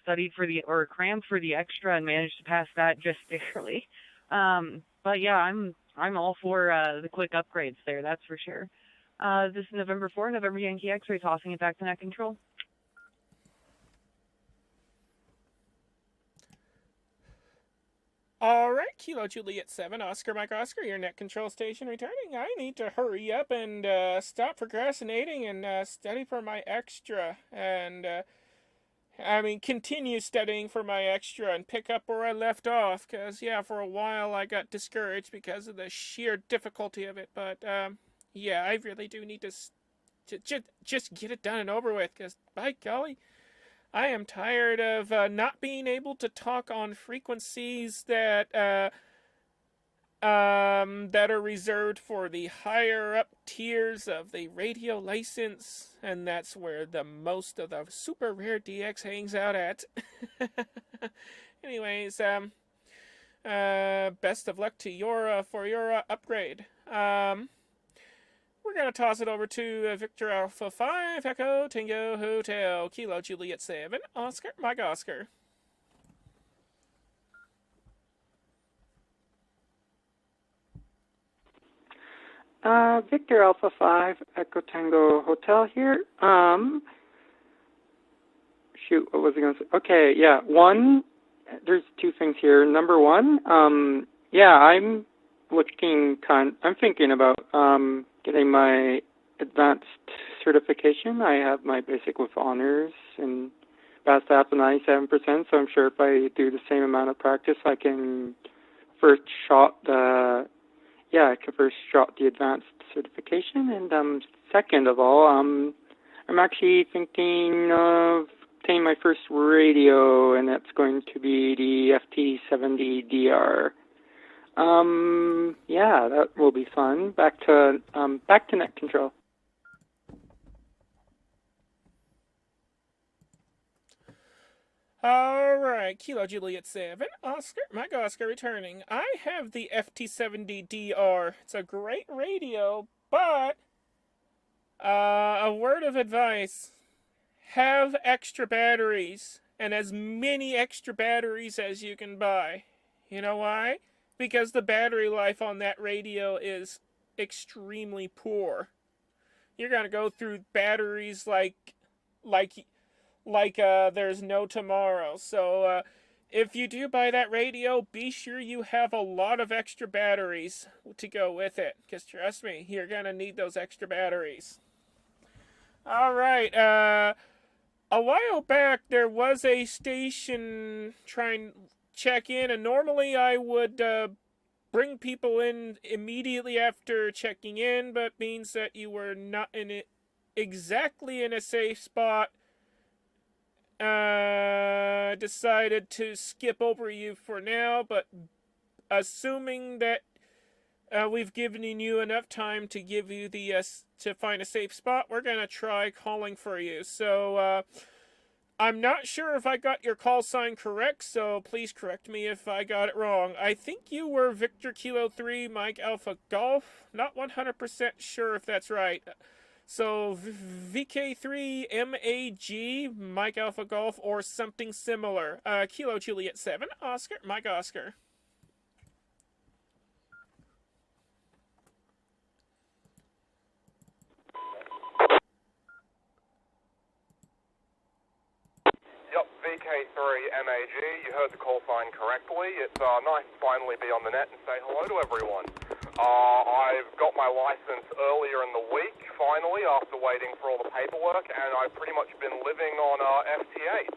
studied for crammed for the extra and managed to pass that just barely. But yeah, I'm all for the quick upgrades there, that's for sure. This is November 4, November Yankee X-Ray, tossing it back to net control. Alright, Kilo Juliet 7, Oscar Mike Oscar, your net control station returning. I need to hurry up and stop procrastinating and study for my extra. And, continue studying for my extra and pick up where I left off. Because, yeah, for a while I got discouraged because of the sheer difficulty of it. But, yeah, I really do need to just get it done and over with. Because, by golly, I am tired of not being able to talk on frequencies that are reserved for the higher up tiers of the radio license, and that's where the most of the super rare DX hangs out at. Anyways, best of luck to for your upgrade. We're going to toss it over to Victor Alpha 5, Echo Tango Hotel, Kilo Juliet 7, Oscar, Mike Oscar. Victor Alpha 5, Echo Tango Hotel here. Shoot, what was I going to say? Okay, yeah, there's two things here. Number one, I'm thinking about getting my advanced certification. I have my basic with honors and passed that with 97%, so I'm sure if I do the same amount of practice, I can first shot the advanced certification. And second of all, I'm actually thinking of obtaining my first radio, and that's going to be the FT70DR. Yeah, that will be fun. Back to net control. Alright, Kilo Juliet 7, Oscar, Mike Oscar returning. I have the FT70DR. It's a great radio, but a word of advice. Have extra batteries, and as many extra batteries as you can buy. You know why? Because the battery life on that radio is extremely poor. You're gonna go through batteries like there's no tomorrow. So if you do buy that radio, be sure you have a lot of extra batteries to go with it. Because trust me, you're gonna need those extra batteries. Alright, a while back there was a station trying check in, and normally I would bring people in immediately after checking in, but means that you were not in it exactly in a safe spot, decided to skip over you for now, but assuming that we've given you enough time to give you the to find a safe spot, we're gonna try calling for you. So I'm not sure if I got your call sign correct, so please correct me if I got it wrong. I think you were Victor Kilo 3 Mike Alpha Golf. Not 100% sure if that's right. So VK3 MAG Mike Alpha Golf or something similar. Kilo Juliet 7 Oscar Mike Oscar. Yep, VK3 MAG, you heard the call sign correctly. It's nice to finally be on the net and say hello to everyone. I've got my license earlier in the week, finally, after waiting for all the paperwork, and I've pretty much been living on FT8,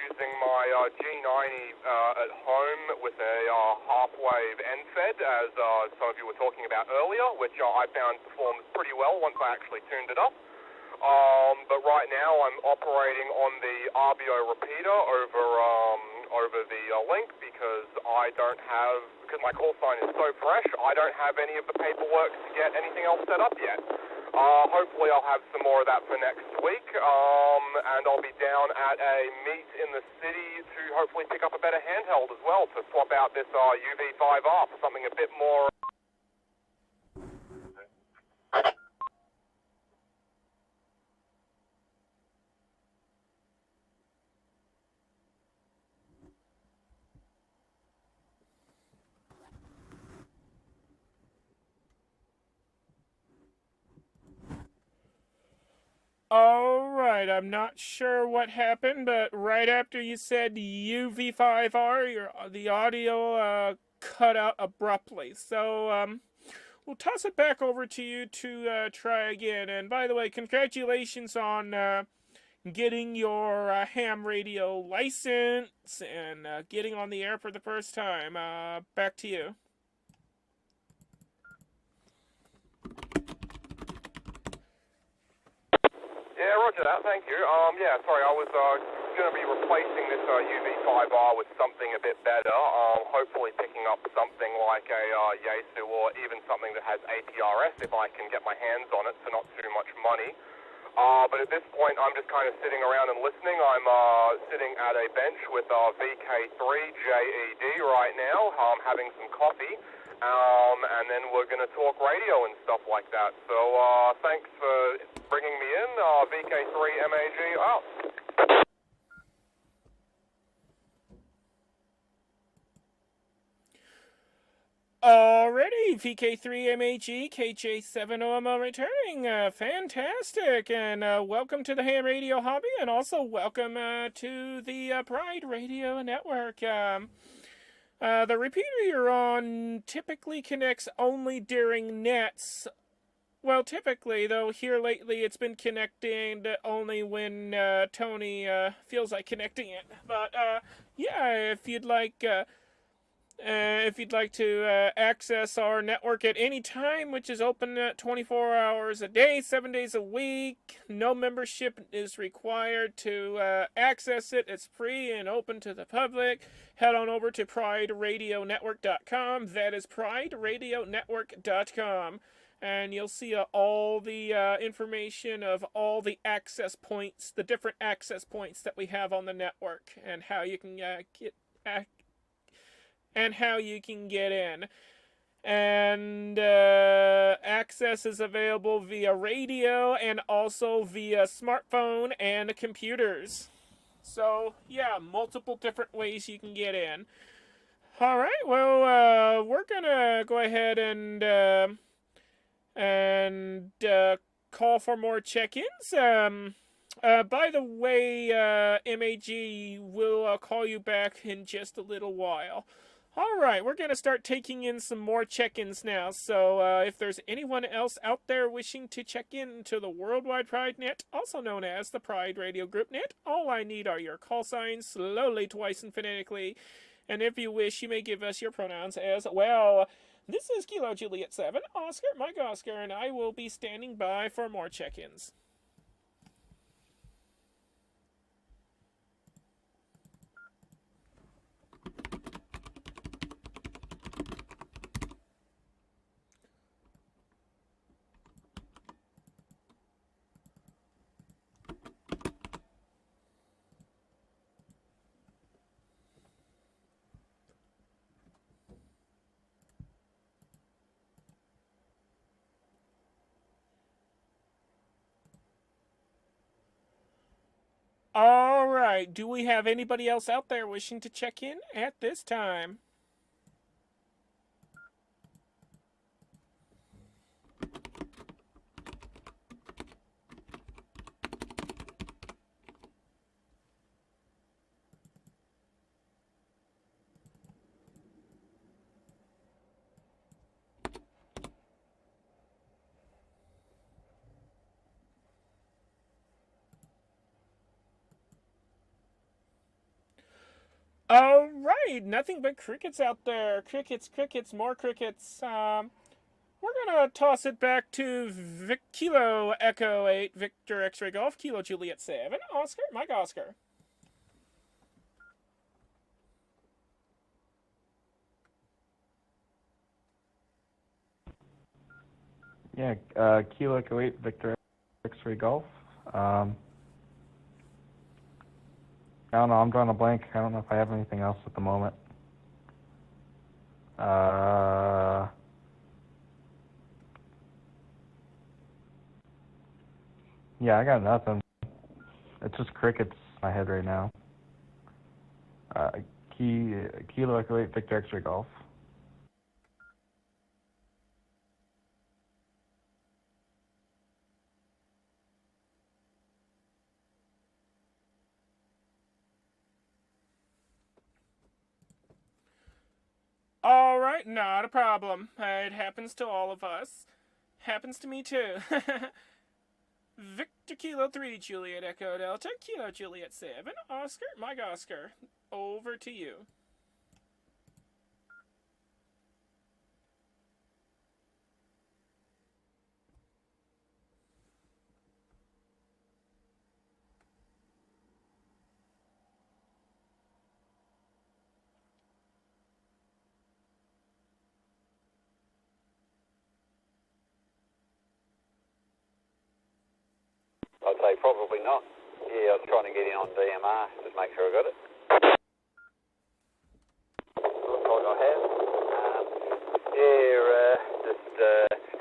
using my G90 at home with a half-wave NFED, as some of you were talking about earlier, which I found performed pretty well once I actually tuned it up. But right now I'm operating on the RBO repeater over the link because because my call sign is so fresh, I don't have any of the paperwork to get anything else set up yet. Hopefully I'll have some more of that for next week, and I'll be down at a meet in the city to hopefully pick up a better handheld as well to swap out this UV5R for something a bit more. Alright, I'm not sure what happened, but right after you said UV5R, the audio cut out abruptly. So, we'll toss it back over to you to try again. And by the way, congratulations on getting your ham radio license and getting on the air for the first time. Back to you. Yeah, roger that, thank you. Yeah, sorry, I was going to be replacing this UV5R with something a bit better, hopefully picking up something like a Yaesu or even something that has APRS if I can get my hands on it for not too much money. But at this point, I'm just kind of sitting around and listening. I'm sitting at a bench with VK3 JED right now, having some coffee. And then we're going to talk radio and stuff like that. So thanks for bringing me in, VK3 MAG out. Alrighty, VK3 MAG, KJ7OML returning. Fantastic, and welcome to the Ham Radio Hobby, and also welcome to the Pride Radio Network. The repeater you're on typically connects only during nets. Well, typically, though, here lately it's been connecting only when Tony feels like connecting it. But yeah, if you'd like to access our network at any time, which is open 24 hours a day, 7 days a week, no membership is required to access it. It's free and open to the public. Head on over to PrideRadioNetwork.com. That is PrideRadioNetwork.com. And you'll see all the information of all the access points, the different access points that we have on the network, and how you can get in. And access is available via radio and also via smartphone and computers. So, yeah, multiple different ways you can get in. Alright, well, we're gonna go ahead and call for more check-ins. By the way, MAG will call you back in just a little while. Alright, we're going to start taking in some more check-ins now, so if there's anyone else out there wishing to check in to the Worldwide Pride Net, also known as the Pride Radio Group Net, all I need are your call signs, slowly, twice, and phonetically, and if you wish, you may give us your pronouns as well. This is Kilo Juliet 7, Oscar Mike Oscar, and I will be standing by for more check-ins. All right, do we have anybody else out there wishing to check in at this time? All right, nothing but crickets out there. Crickets, crickets, more crickets. We're gonna toss it back to Kilo Echo 8, Victor X-Ray Golf, Kilo Juliet 7, Oscar, Mike Oscar. Yeah, Kilo Echo 8, Victor X-Ray Golf. I don't know, I'm drawing a blank. I don't know if I have anything else at the moment. Yeah, I got nothing. It's just crickets in my head right now. Kilo Echo 8, Victor X-Ray Golf. All right, not a problem. It happens to all of us. Happens to me too. Victor Kilo 3, Juliet Echo Delta, Kilo Juliet 7, Oscar, Mike Oscar. Over to you. I'd say probably not. Yeah, I was trying to get in on DMR, just make sure I got it. Looks like I have. Just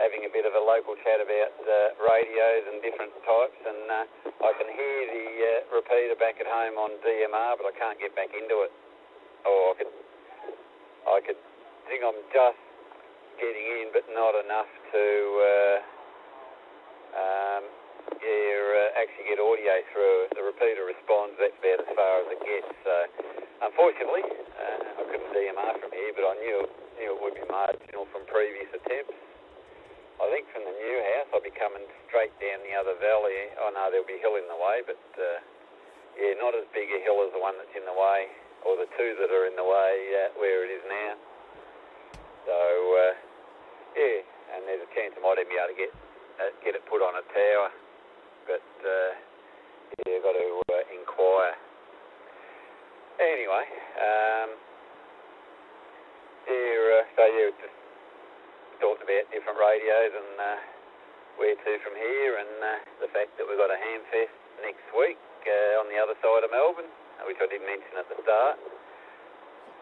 having a bit of a local chat about radios and different types, and I can hear the repeater back at home on DMR, but I can't get back into it. Or I could think I'm just getting in, but not enough to actually get audio through. The repeater responds, that's about as far as it gets. So, unfortunately, I couldn't DMR from here, but I knew it would be marginal from previous attempts. I think from the new house, I'll be coming straight down the other valley. Oh no, there'll be a hill in the way, but not as big a hill as the one that's in the way, or the two that are in the way where it is now. So, and there's a chance I might even be able to get it put on a tower. But, I've got to inquire. Anyway, just talking about different radios and where to from here, and the fact that we've got a Hamfest next week on the other side of Melbourne, which I did mention at the start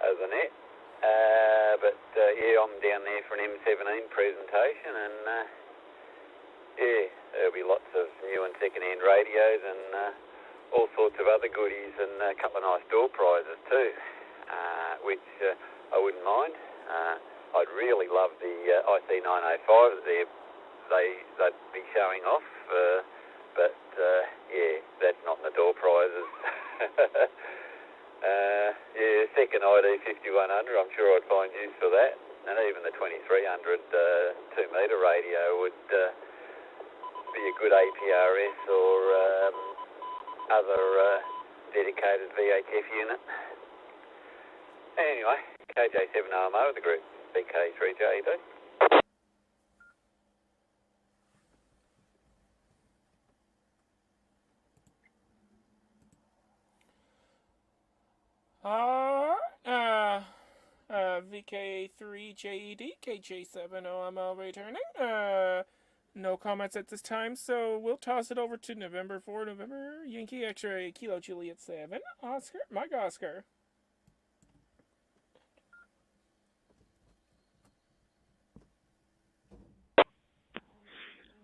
as a net. I'm down there for an M17 presentation, and there'll be lots of new and second-hand radios and all sorts of other goodies, and a couple of nice door prizes too, which I wouldn't mind. I'd really love the IC905 they'd be showing off, but that's not in the door prizes. Second ID 5100, I'm sure I'd find use for that, and even the 2300 2-metre radio would be a good APRS or other dedicated VHF unit. Anyway, KJ7OMO with the group. VK3JD. VK3JED, KJ70ML returning. No comments at this time, so we'll toss it over to November Yankee X-ray, Kilo Juliet 7, Oscar, Mike Oscar.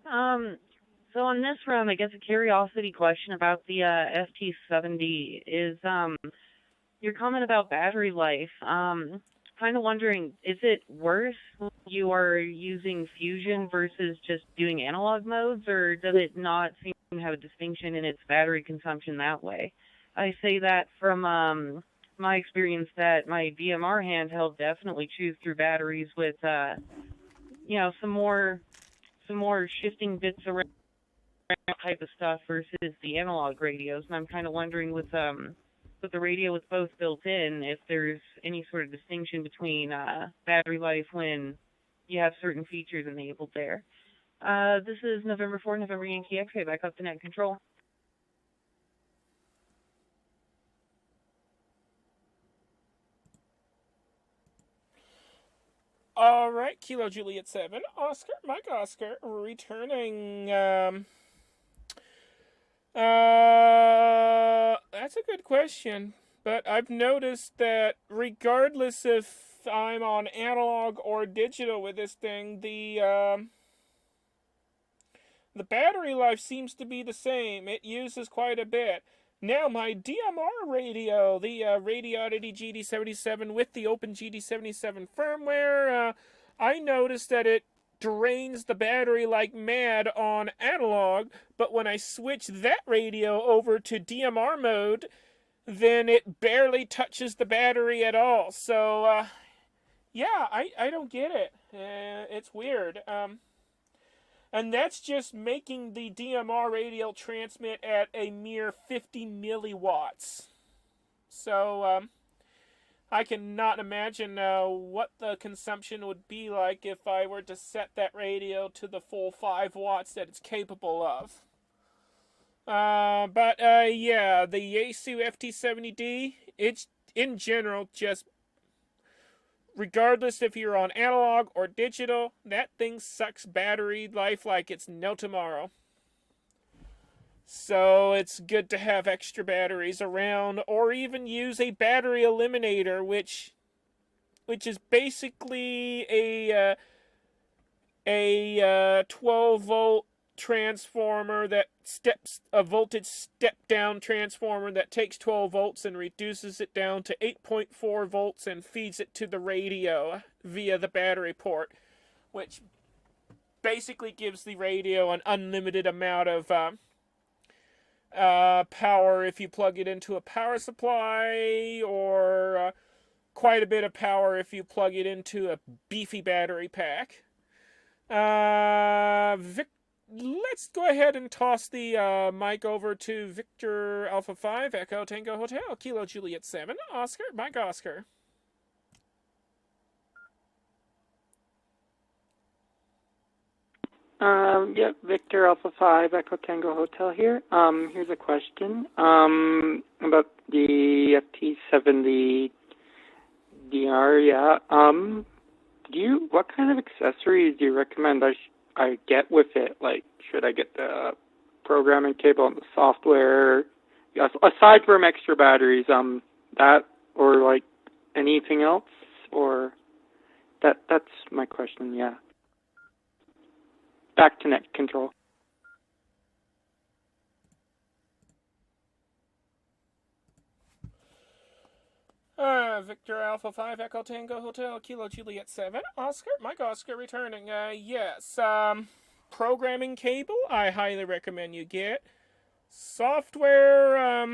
So on this round, I guess a curiosity question about the FT70 is your comment about battery life. Kind of wondering, is it worse when you are using fusion versus just doing analog modes, or does it not seem to have a distinction in its battery consumption that way? I say that from my experience that my DMR handheld definitely chews through batteries with some more shifting bits around type of stuff versus the analog radios, and I'm kind of wondering with the radio with both built in, if there's any sort of distinction between battery life when you have certain features enabled there. This is November Yankee X-ray, back up to net control. All right, Kilo Juliet 7, Oscar, Mike Oscar, returning. That's a good question, but I've noticed that regardless if I'm on analog or digital with this thing, the battery life seems to be the same. It uses quite a bit. Now, my DMR radio, the Radioddity GD77 with the Open GD77 firmware, I noticed that it drains the battery like mad on analog, but when I switch that radio over to DMR mode, then it barely touches the battery at all. So, yeah, I don't get it. It's weird. And that's just making the DMR radio transmit at a mere 50 milliwatts. So, I cannot imagine what the consumption would be like if I were to set that radio to the full 5 watts that it's capable of. Yeah, the Yaesu FT70D, it's in general just, regardless if you're on analog or digital, that thing sucks battery life like it's no tomorrow. So it's good to have extra batteries around, or even use a battery eliminator, which is basically a 12-volt transformer that a voltage step-down transformer that takes 12 volts and reduces it down to 8.4 volts and feeds it to the radio via the battery port, which basically gives the radio an unlimited amount of power if you plug it into a power supply, or quite a bit of power if you plug it into a beefy battery pack. Let's go ahead and toss the mic over to Victor Alpha 5, Echo Tango Hotel, Kilo Juliet 7, Oscar, Mike Oscar. Victor Alpha 5, Echo Tango Hotel here. Here's a question about the FT70 DR. What kind of accessories do you recommend I get with it? Like, should I get the programming cable and the software? Yes, aside from extra batteries, that, or like anything else, or that's my question. Yeah. Back to net control. Victor Alpha 5, Echo Tango Hotel, Kilo Juliet 7, Oscar, Mike Oscar returning. Yes, programming cable, I highly recommend you get. Software,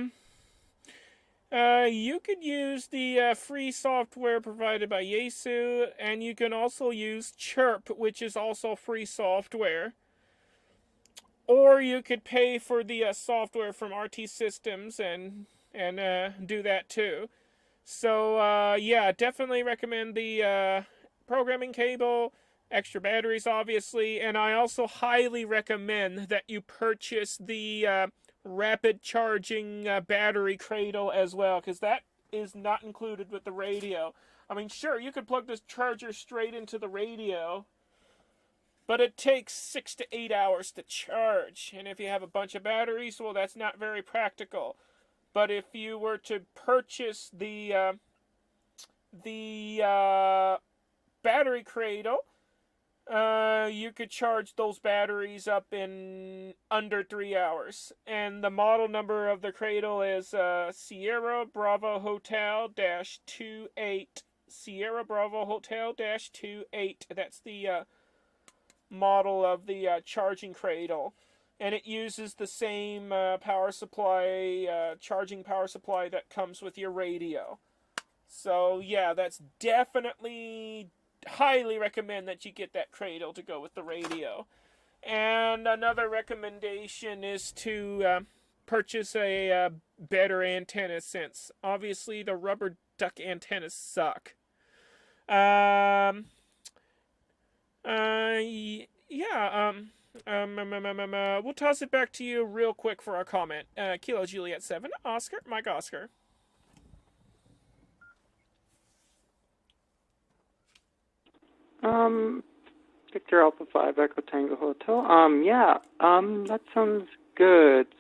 you could use the free software provided by Yaesu, and you can also use Chirp, which is also free software. Or you could pay for the software from RT Systems and do that too. So, yeah, definitely recommend the programming cable, extra batteries, obviously, and I also highly recommend that you purchase the rapid charging battery cradle as well, because that is not included with the radio. I mean, sure, you could plug this charger straight into the radio, but it takes 6 to 8 hours to charge, and if you have a bunch of batteries, well, that's not very practical. But if you were to purchase the battery cradle, you could charge those batteries up in under 3 hours. And the model number of the cradle is Sierra Bravo Hotel -28. Sierra Bravo Hotel -28. That's the model of the charging cradle. And it uses the same power supply, charging power supply that comes with your radio. So yeah, that's definitely highly recommend that you get that cradle to go with the radio. And another recommendation is to purchase a better antenna, since obviously the rubber duck antennas suck. We'll toss it back to you real quick for our comment. Kilo Juliet 7, Oscar, Mike Oscar. Victor Alpha 5 Echo Tango Hotel. That sounds good.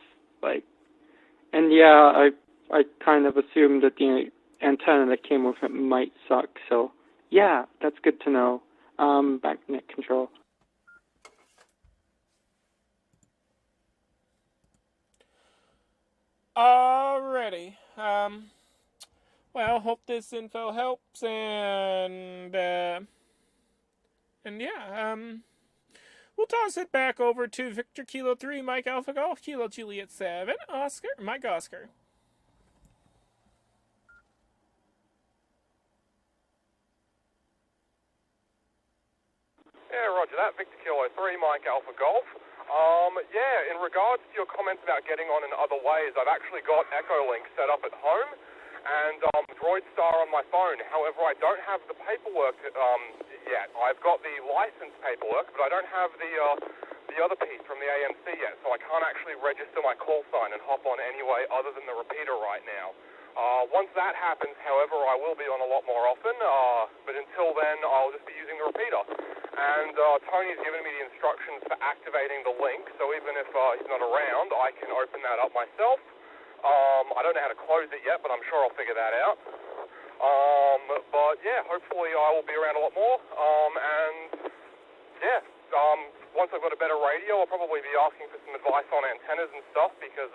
I kind of assumed that the antenna that came with it might suck, so yeah, that's good to know. Back to net control. Alrighty. Well, hope this info helps, and we'll toss it back over to Victor Kilo 3, Mike Alpha Golf, Kilo Juliet 7, Oscar, Mike Oscar. Yeah, roger that. Victor Kilo 3, Mike Alpha Golf. In regards to your comments about getting on in other ways, I've actually got Echolink set up at home and DroidStar on my phone. However, I don't have the paperwork yet. I've got the license paperwork, but I don't have the other piece from the AMC yet, so I can't actually register my call sign and hop on anyway other than the repeater right now. Once that happens, however, I will be on a lot more often, but until then, I'll just be using the repeater. And Tony's given me the instructions for activating the link, so even if he's not around, I can open that up myself. I don't know how to close it yet, but I'm sure I'll figure that out. Hopefully I will be around a lot more. Once I've got a better radio, I'll probably be asking for some advice on antennas and stuff, because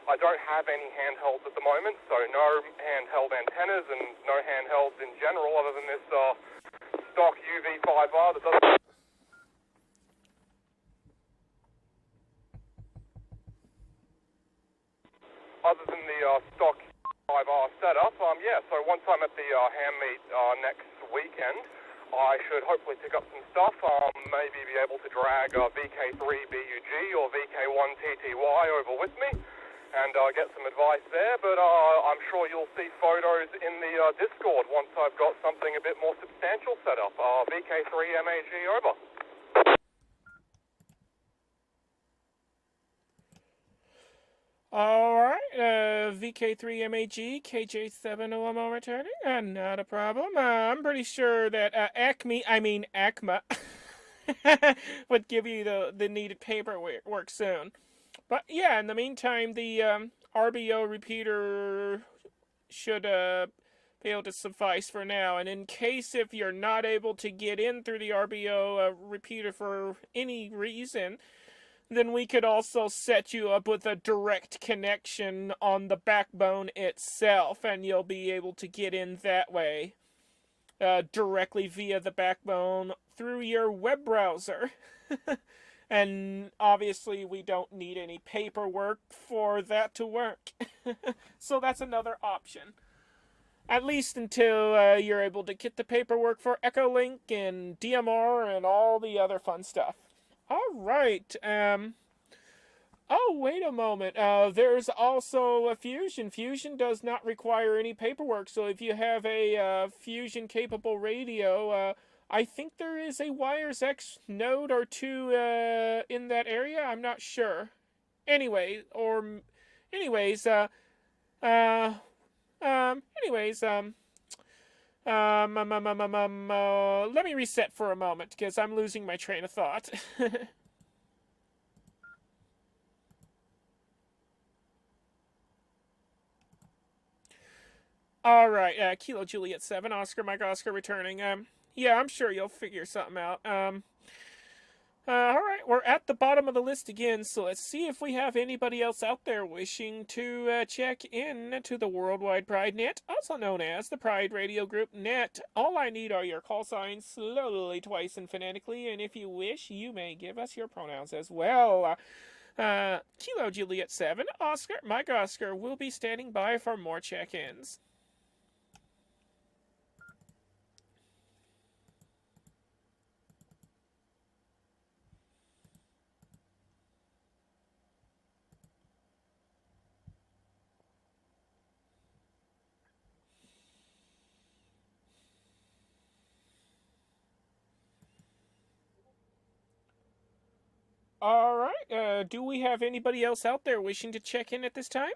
I don't have any handhelds at the moment, so no handheld antennas and no handhelds in general other than this stock UV5R that doesn't... Other than the stock 5R setup, so once I'm at the ham meet next weekend, I should hopefully pick up some stuff, maybe be able to drag VK3 BUG or VK1 TTY over with me, and get some advice there, but I'm sure you'll see photos in the Discord once I've got something a bit more substantial set up. VK3 MAG over. Alright, VK3 MAG, KJ7OMO returning, not a problem. I'm pretty sure that ACMA, would give you the needed paperwork soon. But yeah, in the meantime, the RBO repeater should be able to suffice for now. And in case if you're not able to get in through the RBO repeater for any reason, then we could also set you up with a direct connection on the backbone itself, and you'll be able to get in that way, directly via the backbone through your web browser. And obviously we don't need any paperwork for that to work. So that's another option. At least until you're able to get the paperwork for Echolink and DMR and all the other fun stuff. Alright, oh, wait a moment. There's also a Fusion. Fusion does not require any paperwork, so if you have a Fusion-capable radio, I think there is a Wires X node or two in that area. I'm not sure. Anyway, or anyways, uh, anyways, let me reset for a moment because I'm losing my train of thought. All right, Kilo Juliet 7, Oscar Mike Oscar returning. Yeah, I'm sure you'll figure something out. All right, we're at the bottom of the list again, so let's see if we have anybody else out there wishing to check in to the Worldwide Pride Net, also known as the Pride Radio Group Net. All I need are your call signs, slowly, twice, and phonetically, and if you wish, you may give us your pronouns as well. Kilo Juliet 7, Oscar Mike Oscar will be standing by for more check-ins. All right. Do we have anybody else out there wishing to check in at this time?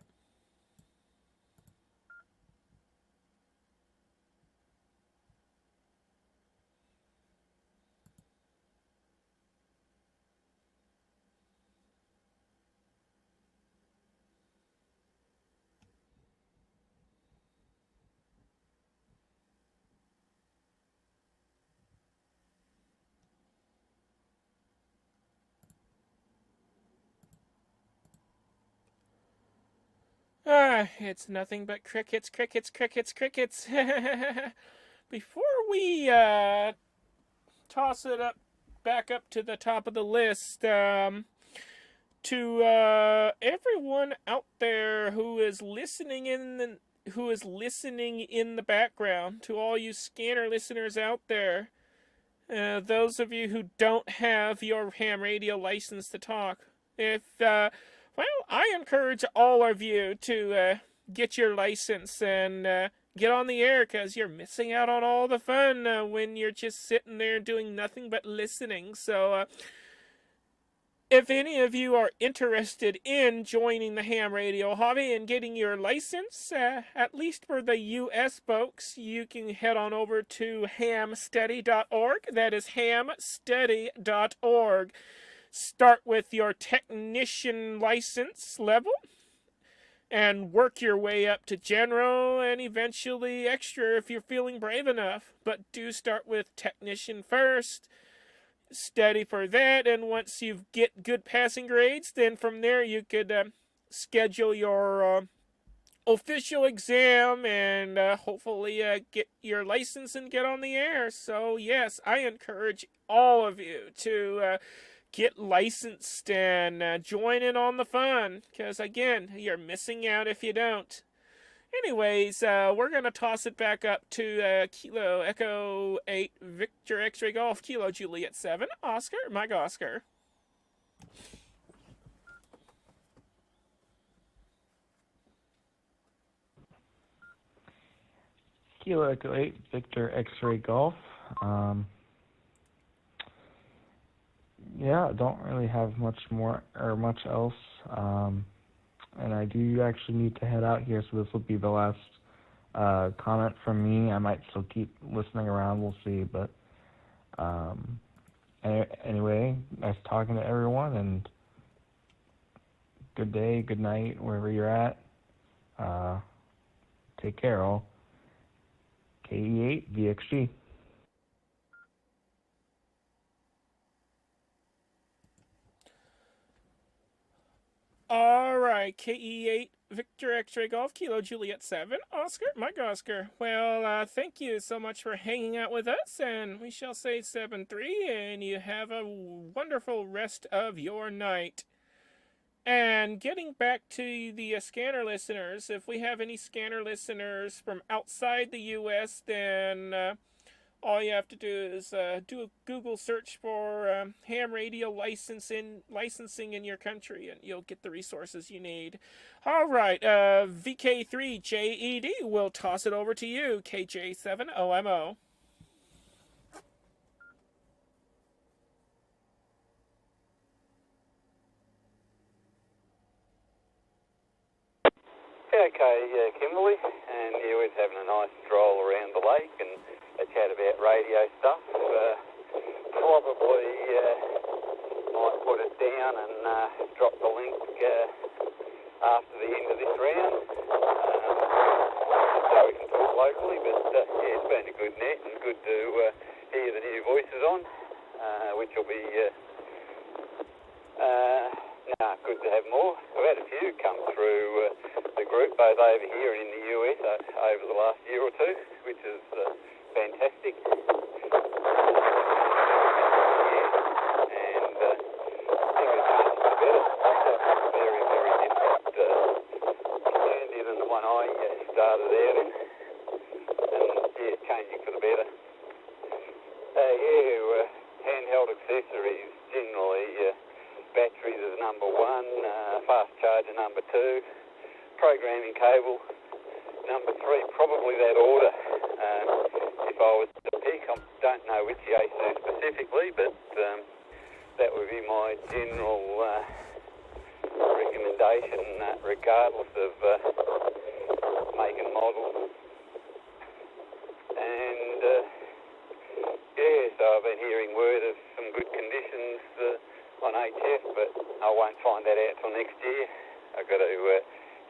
It's nothing but crickets, crickets, crickets, crickets. Before we toss it back up to the top of the list, to everyone out there who is listening in the background, to all you scanner listeners out there, those of you who don't have your ham radio license to talk, well, I encourage all of you to get your license and get on the air, because you're missing out on all the fun when you're just sitting there doing nothing but listening. So if any of you are interested in joining the ham radio hobby and getting your license, at least for the U.S. folks, you can head on over to hamstudy.org. That is hamstudy.org. Start with your technician license level and work your way up to general and eventually extra if you're feeling brave enough. But do start with technician first. Study for that, and once you get good passing grades, then from there you could schedule your official exam and hopefully get your license and get on the air. So yes, I encourage all of you to get licensed and join in on the fun, because again, you're missing out if you don't. Anyways, we're going to toss it back up to Kilo Echo 8 Victor X-Ray Golf, Kilo Juliet 7, Oscar Mike Oscar. Kilo Echo 8 Victor X-Ray Golf. Yeah, I don't really have much more or much else. And I do actually need to head out here, so this will be the last comment from me. I might still keep listening around, we'll see. But anyway, nice talking to everyone, and good day, good night, wherever you're at. Take care, all. KE8 VXG. All right, KE8 Victor X-Ray Golf, Kilo Juliet 7, Oscar Mike Oscar. Well, thank you so much for hanging out with us, and we shall say 7-3, and you have a wonderful rest of your night. And getting back to the scanner listeners, if we have any scanner listeners from outside the U.S., then all you have to do is do a Google search for ham radio licensing in your country, and you'll get the resources you need. All right, VK3JED, we'll toss it over to you, KJ7OMO. okay, Kimberly, and yeah, we're having a nice stroll around the lake and a chat about radio stuff. Probably might put it down and drop the link after the end of this round, so we can talk locally. But yeah, it's been a good net and good to hear the new voices on, which will be good to have more. I've had a few come through the group, both over here and in the US over the last year or two, which is fantastic. And I think it's changed for the better. It's very, very different standard than the one I started out in. And yeah, changing for the better. Handheld accessories generally. Batteries is number one, fast charger number two, programming cable number three, probably that order. If I was to pick, I don't know which Yaesu specifically, but that would be my general recommendation, regardless of make and model. And so I've been hearing word of some good conditions on HF, but I won't find that out till next year. I've got to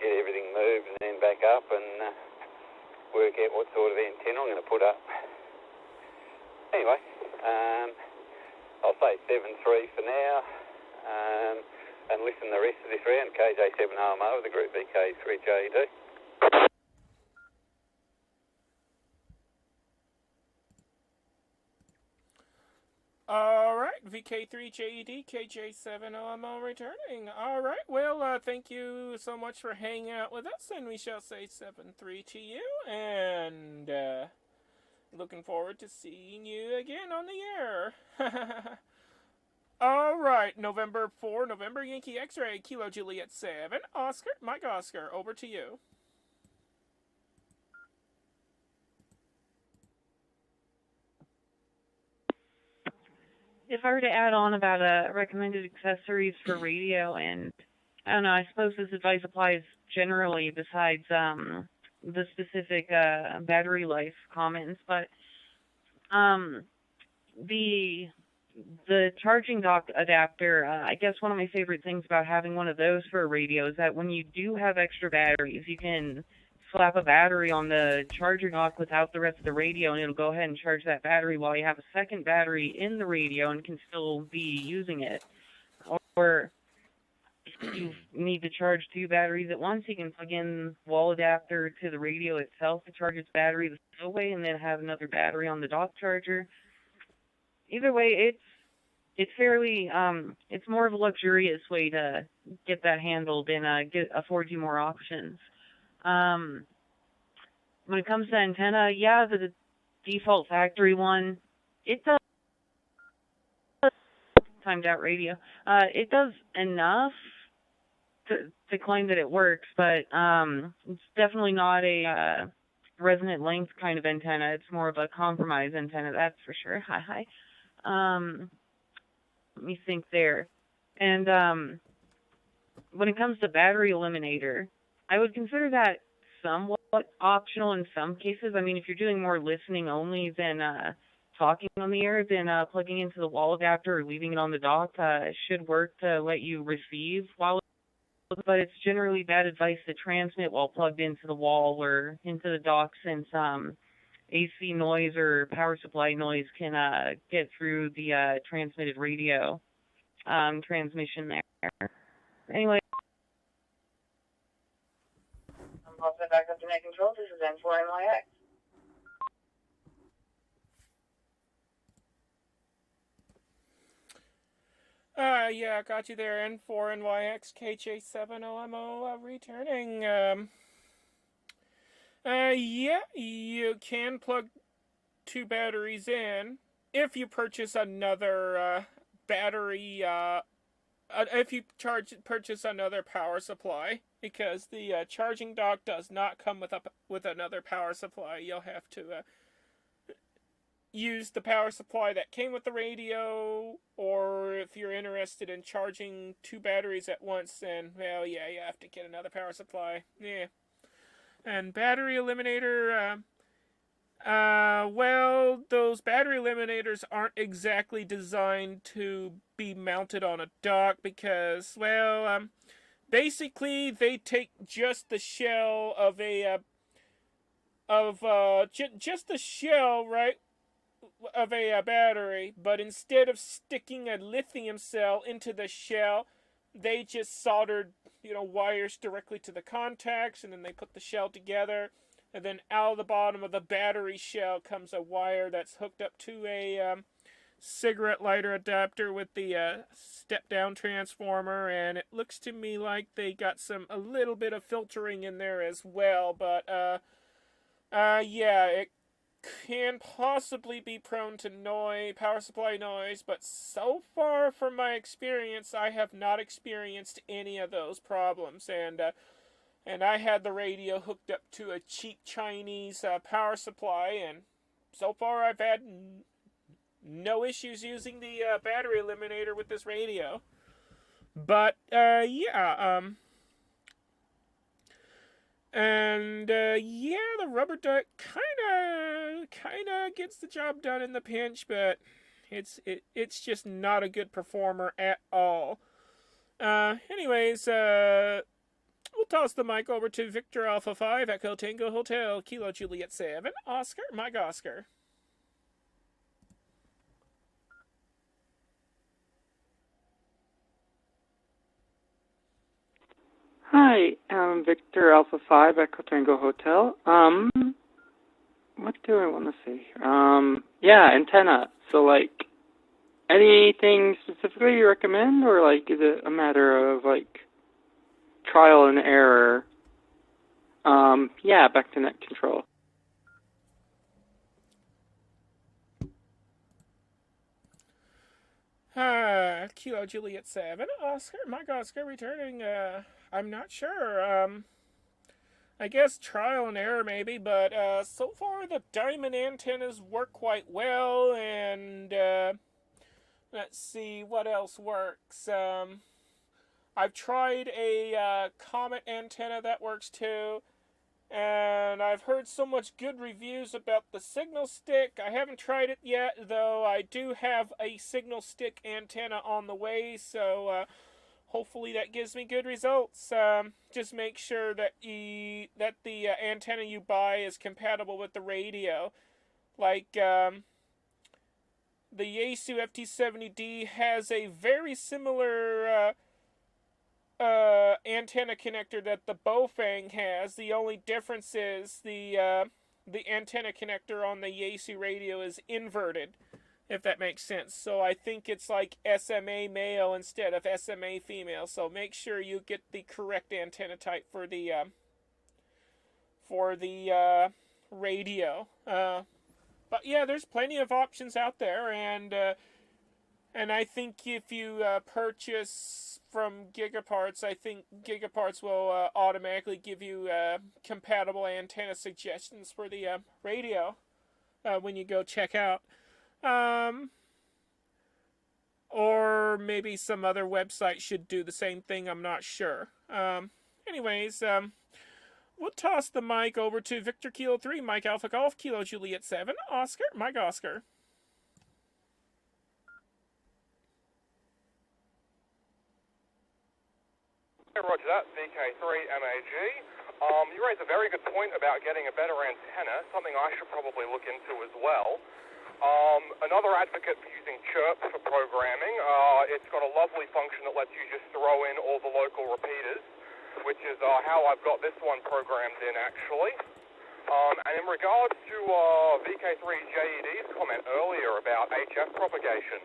get everything moved and then back up and work out what sort of antenna I'm going to put up. Anyway, I'll say 7-3 for now, and listen the rest of this round. KJ7RMO with the group VK3JD. Alright, VK3JED, KJ7OMO returning. Alright, well, thank you so much for hanging out with us, and we shall say 7-3 to you, and looking forward to seeing you again on the air. Alright, November 4, November Yankee X-Ray, Kilo Juliet 7, Oscar, Mike Oscar, over to you. If I were to add on about recommended accessories for radio, and I don't know, I suppose this advice applies generally besides the specific battery life comments, but the charging dock adapter, I guess one of my favorite things about having one of those for a radio is that when you do have extra batteries, you can slap a battery on the charger dock without the rest of the radio, and it'll go ahead and charge that battery while you have a second battery in the radio and can still be using it. Or if you need to charge two batteries at once, you can plug in the wall adapter to the radio itself to charge its battery the slow way, and then have another battery on the dock charger. Either way, it's fairly it's more of a luxurious way to get that handled and afford you more options. When it comes to antenna, yeah, the default factory one, it does timed out radio. It does enough to claim that it works, but it's definitely not a resonant length kind of antenna. It's more of a compromise antenna, that's for sure. Hi. Let me think there. And when it comes to battery eliminator, I would consider that somewhat optional in some cases. I mean, if you're doing more listening only than talking on the air, then plugging into the wall adapter or leaving it on the dock should work to let you receive while, but it's generally bad advice to transmit while plugged into the wall or into the dock, since AC noise or power supply noise can get through the transmitted radio transmission there. Anyway, I'm also back up to net control. This is N4NYX. Yeah, got you there. N4NYX KJ7OMO returning. Yeah, you can plug two batteries in if you purchase another battery. If you purchase another power supply, because the charging dock does not come with another power supply. You'll have to use the power supply that came with the radio, or if you're interested in charging two batteries at once, then, well, yeah, you have to get another power supply. Yeah. And battery eliminator, well, those battery eliminators aren't exactly designed to be mounted on a dock because, well, basically they take just the shell of just the shell, right, of a battery, but instead of sticking a lithium cell into the shell, they just soldered, wires directly to the contacts, and then they put the shell together, and then out of the bottom of the battery shell comes a wire that's hooked up to a cigarette lighter adapter with the step-down transformer, and it looks to me like they got a little bit of filtering in there as well, but yeah, it can possibly be prone to power supply noise, but so far from my experience, I have not experienced any of those problems, and I had the radio hooked up to a cheap Chinese power supply, and so far I've had no issues using the battery eliminator with this radio. But, yeah, and, yeah, the rubber duck kinda gets the job done in the pinch, but it's just not a good performer at all. Anyways, we'll toss the mic over to Victor Alpha 5, Echo Tango Hotel, Kilo Juliet 7, Oscar, Mike Oscar. Hi, Victor Alpha 5, Echo Tango Hotel. What do I want to say? Yeah, antenna. So, like, anything specifically you recommend, or, like, is it a matter of, like, trial and error? Yeah, back to net control. Kilo Juliet 7, Oscar, Mike Oscar returning, I'm not sure, I guess trial and error maybe, but, so far the diamond antennas work quite well, and, let's see, what else works, I've tried a, Comet antenna that works too, and I've heard so much good reviews about the Signal Stick. I haven't tried it yet, though I do have a Signal Stick antenna on the way, so hopefully that gives me good results. Just make sure that the antenna you buy is compatible with the radio. Like, the Yaesu FT70D has a very similar antenna connector that the Bofang has. The only difference is the antenna connector on the Yaesu radio is inverted, if that makes sense. So I think it's like SMA male instead of SMA female. So make sure you get the correct antenna type for the radio. But yeah, there's plenty of options out there, and I think if you purchase from Gigaparts, I think Gigaparts will automatically give you compatible antenna suggestions for the radio when you go check out. Or maybe some other website should do the same thing, I'm not sure. Anyways, we'll toss the mic over to Victor Kilo 3, Mike Alpha Golf, Kilo Juliet 7, Oscar, Mike Oscar. Roger that, VK3MAG. You raise a very good point about getting a better antenna, something I should probably look into as well. Another advocate for using Chirp for programming, it's got a lovely function that lets you just throw in all the local repeaters, which is how I've got this one programmed in, actually. And in regards to VK3JED's comment earlier about HF propagation,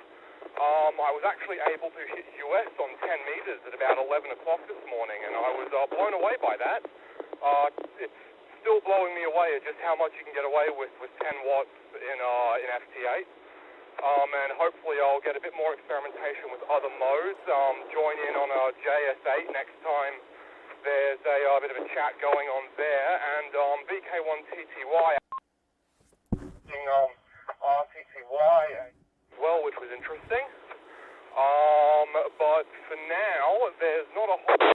I was actually able to hit US on 10 meters at about 11 o'clock this morning, and I was blown away by that. It's still blowing me away at just how much you can get away with 10 watts in FT8. And hopefully I'll get a bit more experimentation with other modes. Join in on JS8 next time there's a bit of a chat going on there. And VK1TTY RTTY as well, which was interesting. But for now, there's not a whole...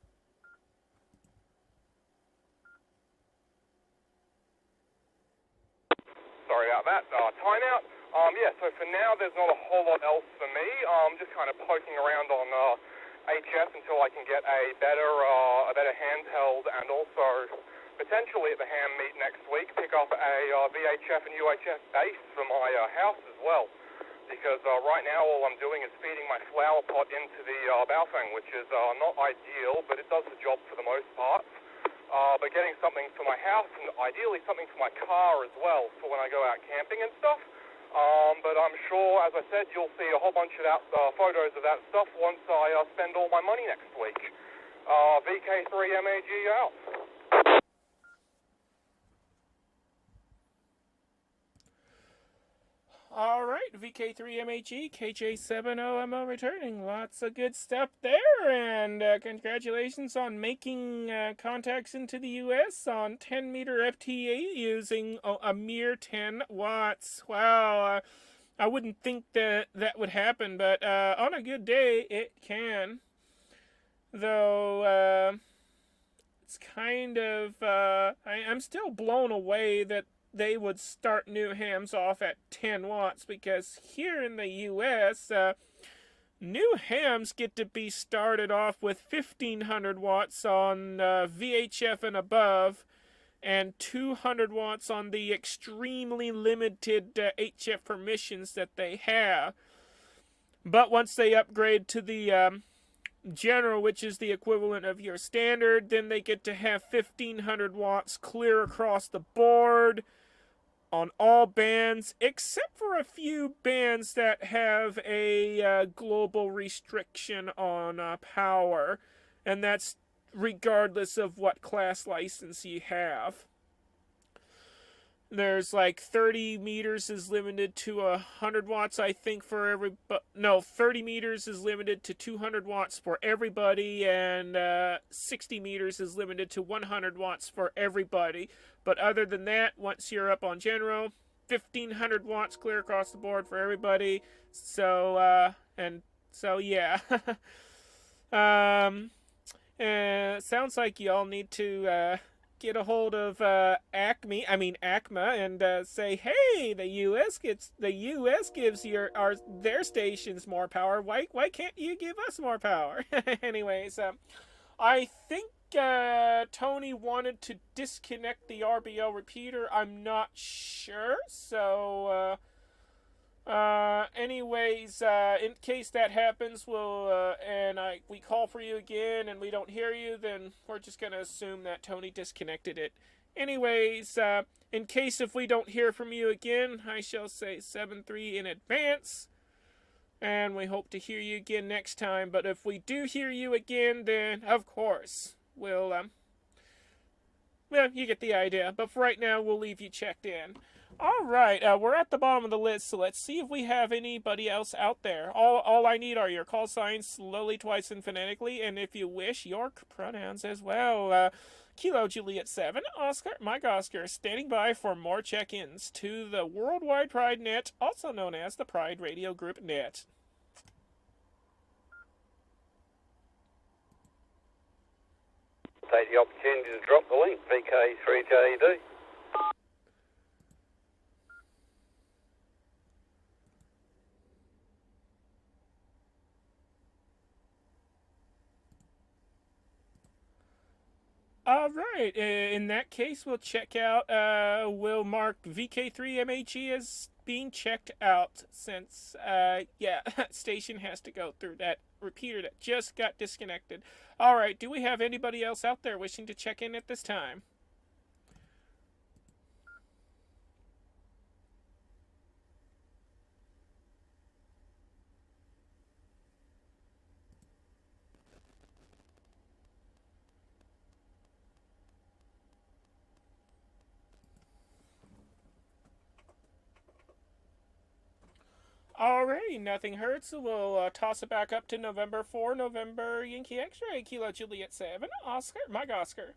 for now, there's not a whole lot else for me. Just kind of poking around on HF until I can get a better handheld, and also potentially at the ham meet next week pick up a VHF and UHF base for my house as well. Because right now all I'm doing is feeding my flower pot into the Baofeng, which is not ideal, but it does the job for the most part. But getting something for my house and ideally something for my car as well for when I go out camping and stuff. But I'm sure, as I said, you'll see a whole bunch of photos of that stuff once I spend all my money next week. VK3MAG out. All right, VK3MAG, KJ70MO returning. Lots of good stuff there, and congratulations on making contacts into the U.S. on 10-meter FT8 using a mere 10 watts. Wow, I wouldn't think that would happen, but on a good day, it can. Though, it's kind of, I'm still blown away that they would start new hams off at 10 watts, because here in the U.S., new hams get to be started off with 1500 watts on VHF and above, and 200 watts on the extremely limited HF permissions that they have. But once they upgrade to the general, which is the equivalent of your standard, then they get to have 1500 watts clear across the board on all bands, except for a few bands that have a global restriction on power, and that's regardless of what class license you have. There's like 30 meters is limited to 100 watts, I think, for every... No, 30 meters is limited to 200 watts for everybody, and 60 meters is limited to 100 watts for everybody. But other than that, once you're up on general, 1500 watts clear across the board for everybody. So, yeah. Sounds like y'all need to get a hold of ACMA, and say, hey, the U.S. gives their stations more power. Why can't you give us more power? Anyways, I think Tony wanted to disconnect the RBL repeater. I'm not sure. So, anyways, in case that happens, we call for you again and we don't hear you, then we're just gonna assume that Tony disconnected it. Anyways, in case if we don't hear from you again, I shall say 7-3 in advance. And we hope to hear you again next time. But if we do hear you again, then of course we'll you get the idea. But for right now, we'll leave you checked in. All right, we're at the bottom of the list, so let's see if we have anybody else out there. All I need are your call signs, slowly, twice, and phonetically, and if you wish, your pronouns as well. Kilo Juliet 7, Oscar, Mike Oscar, standing by for more check-ins to the Worldwide Pride Net, also known as the Pride Radio Group Net. Take the opportunity to drop the link, VK3JD. All right, in that case, we'll check out, we'll mark VK3MAG as being checked out, since, station has to go through that repeater that just got disconnected. All right, do we have anybody else out there wishing to check in at this time? Alrighty, nothing hurts, so we'll toss it back up to November 4, November Yankee X-Ray, Kilo Juliet 7, Oscar, Mike Oscar.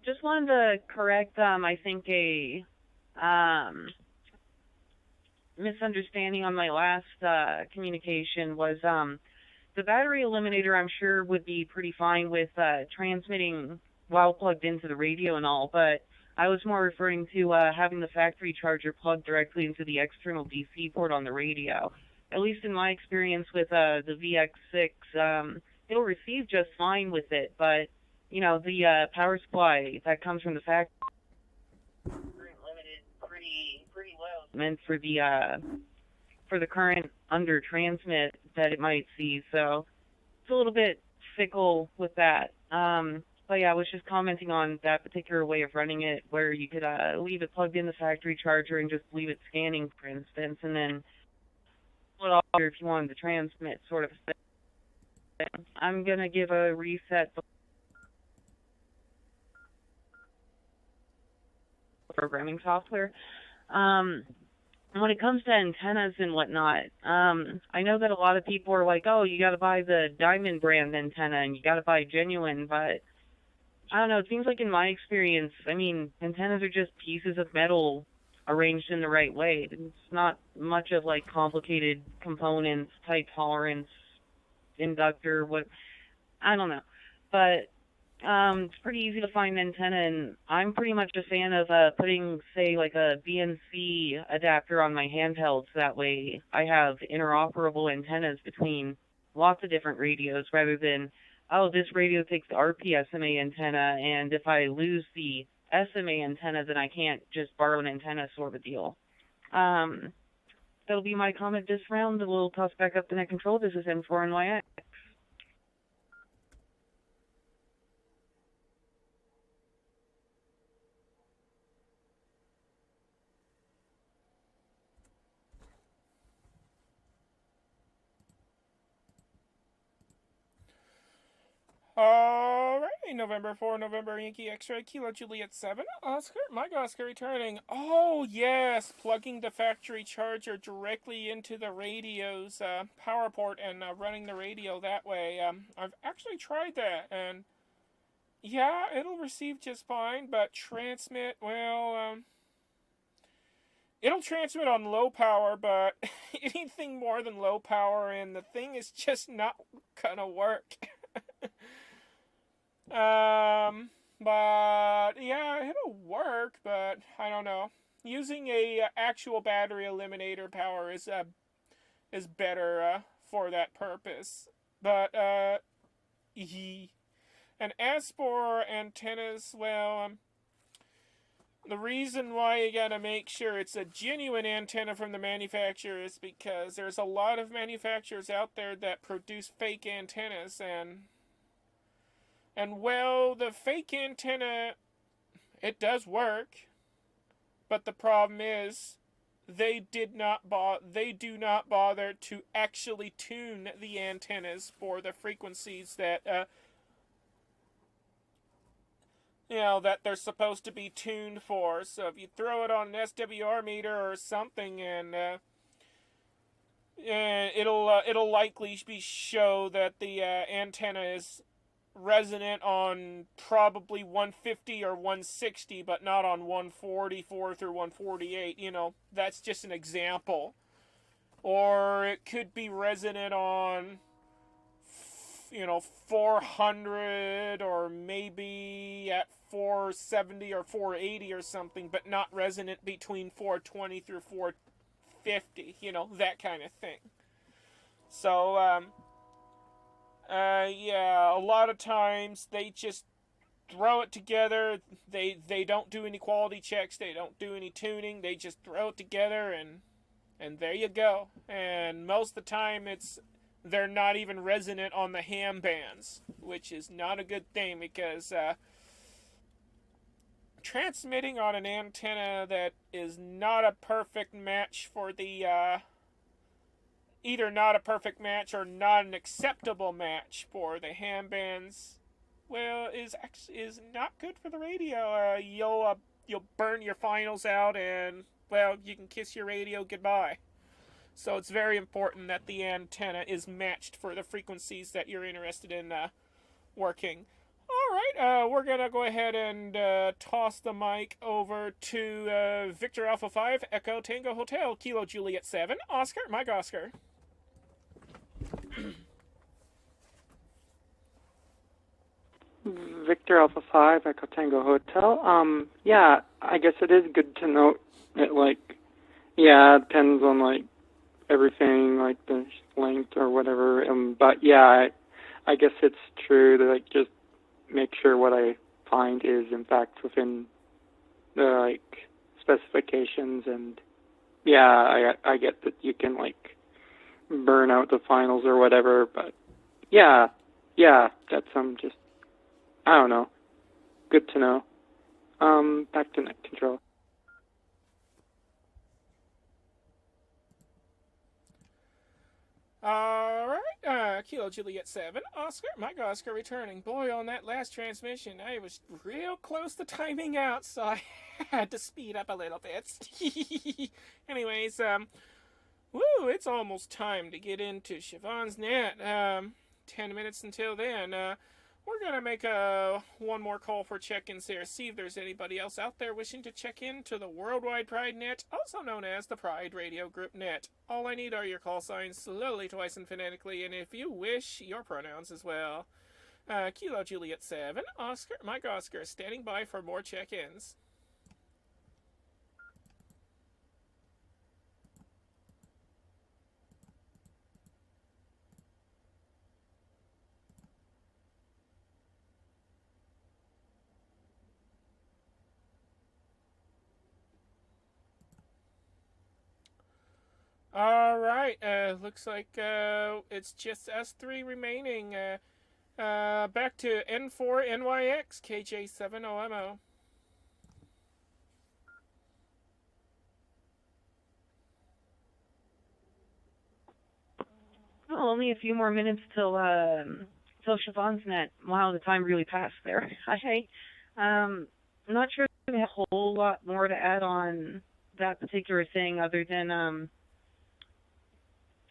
Just wanted to correct, I think a, misunderstanding on my last, communication was, the battery eliminator, I'm sure, would be pretty fine with, transmitting while plugged into the radio and all, but I was more referring to having the factory charger plugged directly into the external DC port on the radio. At least in my experience with the VX6, it'll receive just fine with it, but, you know, the power supply that comes from the factory is limited pretty low, meant for the current under transmit that it might see, so it's a little bit fickle with that. But yeah, I was just commenting on that particular way of running it, where you could leave it plugged in the factory charger and just leave it scanning, for instance, and then pull it off if you wanted to transmit, sort of thing. I'm gonna give a reset programming software. When it comes to antennas and whatnot, I know that a lot of people are like, oh, you gotta buy the Diamond brand antenna and you gotta buy genuine, but I don't know, it seems like in my experience, I mean, antennas are just pieces of metal arranged in the right way. It's not much of like complicated components, tight tolerance, inductor, I don't know. But it's pretty easy to find an antenna, and I'm pretty much a fan of putting, say, like a BNC adapter on my handheld, so that way I have interoperable antennas between lots of different radios, rather than, oh, this radio takes the RP-SMA antenna, and if I lose the SMA antenna, then I can't just borrow an antenna, sort of deal. That'll be my comment this round. We'll toss back up the net control. This is N4NYX. Alright, November 4, November Yankee X-Ray, Kilo Juliet 7, Oscar, Mike Oscar returning. Oh, yes, plugging the factory charger directly into the radio's power port and running the radio that way. I've actually tried that, and yeah, it'll receive just fine, but transmit, well, it'll transmit on low power, but anything more than low power, and the thing is just not gonna work. But yeah, it'll work, but I don't know. Using a actual battery eliminator power is better for that purpose. But and as for antennas, well, the reason why you gotta make sure it's a genuine antenna from the manufacturer is because there's a lot of manufacturers out there that produce fake antennas, and well, the fake antenna, it does work, but the problem is they do not bother to actually tune the antennas for the frequencies that that they're supposed to be tuned for. So if you throw it on an SWR meter or something, and it'll likely show that the antenna is resonant on probably 150 or 160, but not on 144 through 148. That's just an example. Or it could be resonant on 400, or maybe at 470 or 480 or something, but not resonant between 420 through 450, that kind of thing. So, yeah, a lot of times they just throw it together. They don't do any quality checks. They don't do any tuning. They just throw it together, and there you go. And most of the time they're not even resonant on the ham bands, which is not a good thing, because transmitting on an antenna that is not a perfect match for the either not a perfect match or not an acceptable match for the ham bands, well, is not good for the radio. You'll burn your finals out, and well, you can kiss your radio goodbye. So it's very important that the antenna is matched for the frequencies that you're interested in working. Alright, we're going to go ahead and toss the mic over to Victor Alpha 5, Echo Tango Hotel, Kilo Juliet 7, Oscar, Mike Oscar. Victor Alpha 5 Echo Tango Hotel. Yeah, I guess it is good to note that, like, yeah, it depends on, like, everything, like the length or whatever. But yeah, I guess it's true to, like, just make sure what I find is, in fact, within the, like, specifications. And yeah, I get that you can, like, burn out the finals or whatever, but yeah, that's just, I don't know, good to know. Back to net control. Alright, Kilo Juliet 7, Oscar, Mike Oscar returning. Boy, on that last transmission, I was real close to timing out, so I had to speed up a little bit. Anyways, woo, it's almost time to get into Siobhan's net. 10 minutes until then. We're gonna make one more call for check-ins there, see if there's anybody else out there wishing to check in to the Worldwide Pride Net, also known as the Pride Radio Group Net. All I need are your call signs, slowly, twice, and phonetically, and if you wish, your pronouns as well. Kilo Juliet 7, Oscar, Mike Oscar, standing by for more check-ins. Alright, looks like it's just us three remaining. Back to N4NYX, KJ7OMO. Well, only a few more minutes till Siobhan's net. Wow, the time really passed there. I'm not sure I have a whole lot more to add on that particular thing other than,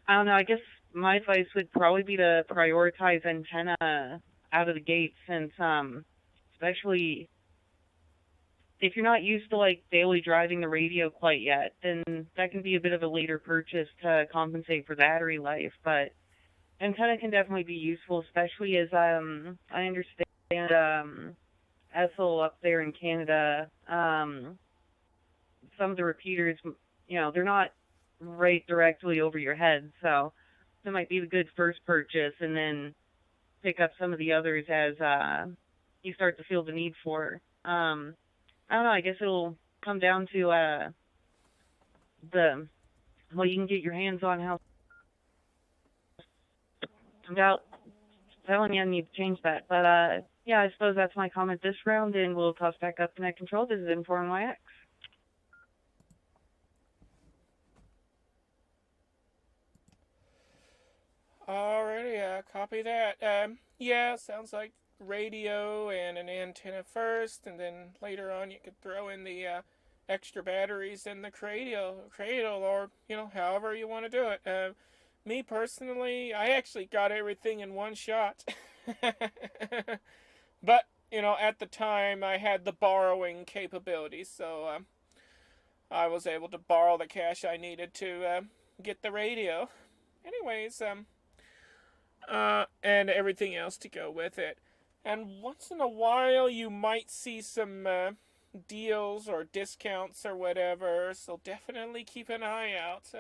I don't know, I guess my advice would probably be to prioritize antenna out of the gate since, especially if you're not used to, like, daily driving the radio quite yet, then that can be a bit of a later purchase to compensate for battery life, but antenna can definitely be useful, especially as, I understand, Ethel up there in Canada, some of the repeaters, they're not right directly over your head, so that might be the good first purchase, and then pick up some of the others as you start to feel the need for. I don't know, I guess it'll come down to what you can get your hands on, how about telling you I need to change that. But yeah, I suppose that's my comment this round, and we'll toss back up to net control. This is N4NYX. Alrighty, copy that. Yeah, sounds like radio and an antenna first, and then later on you could throw in the extra batteries in the cradle, or, however you want to do it. Me personally, I actually got everything in one shot. But, at the time I had the borrowing capability, so I was able to borrow the cash I needed to get the radio. Anyways, and everything else to go with it. And once in a while you might see some deals or discounts or whatever, so definitely keep an eye out,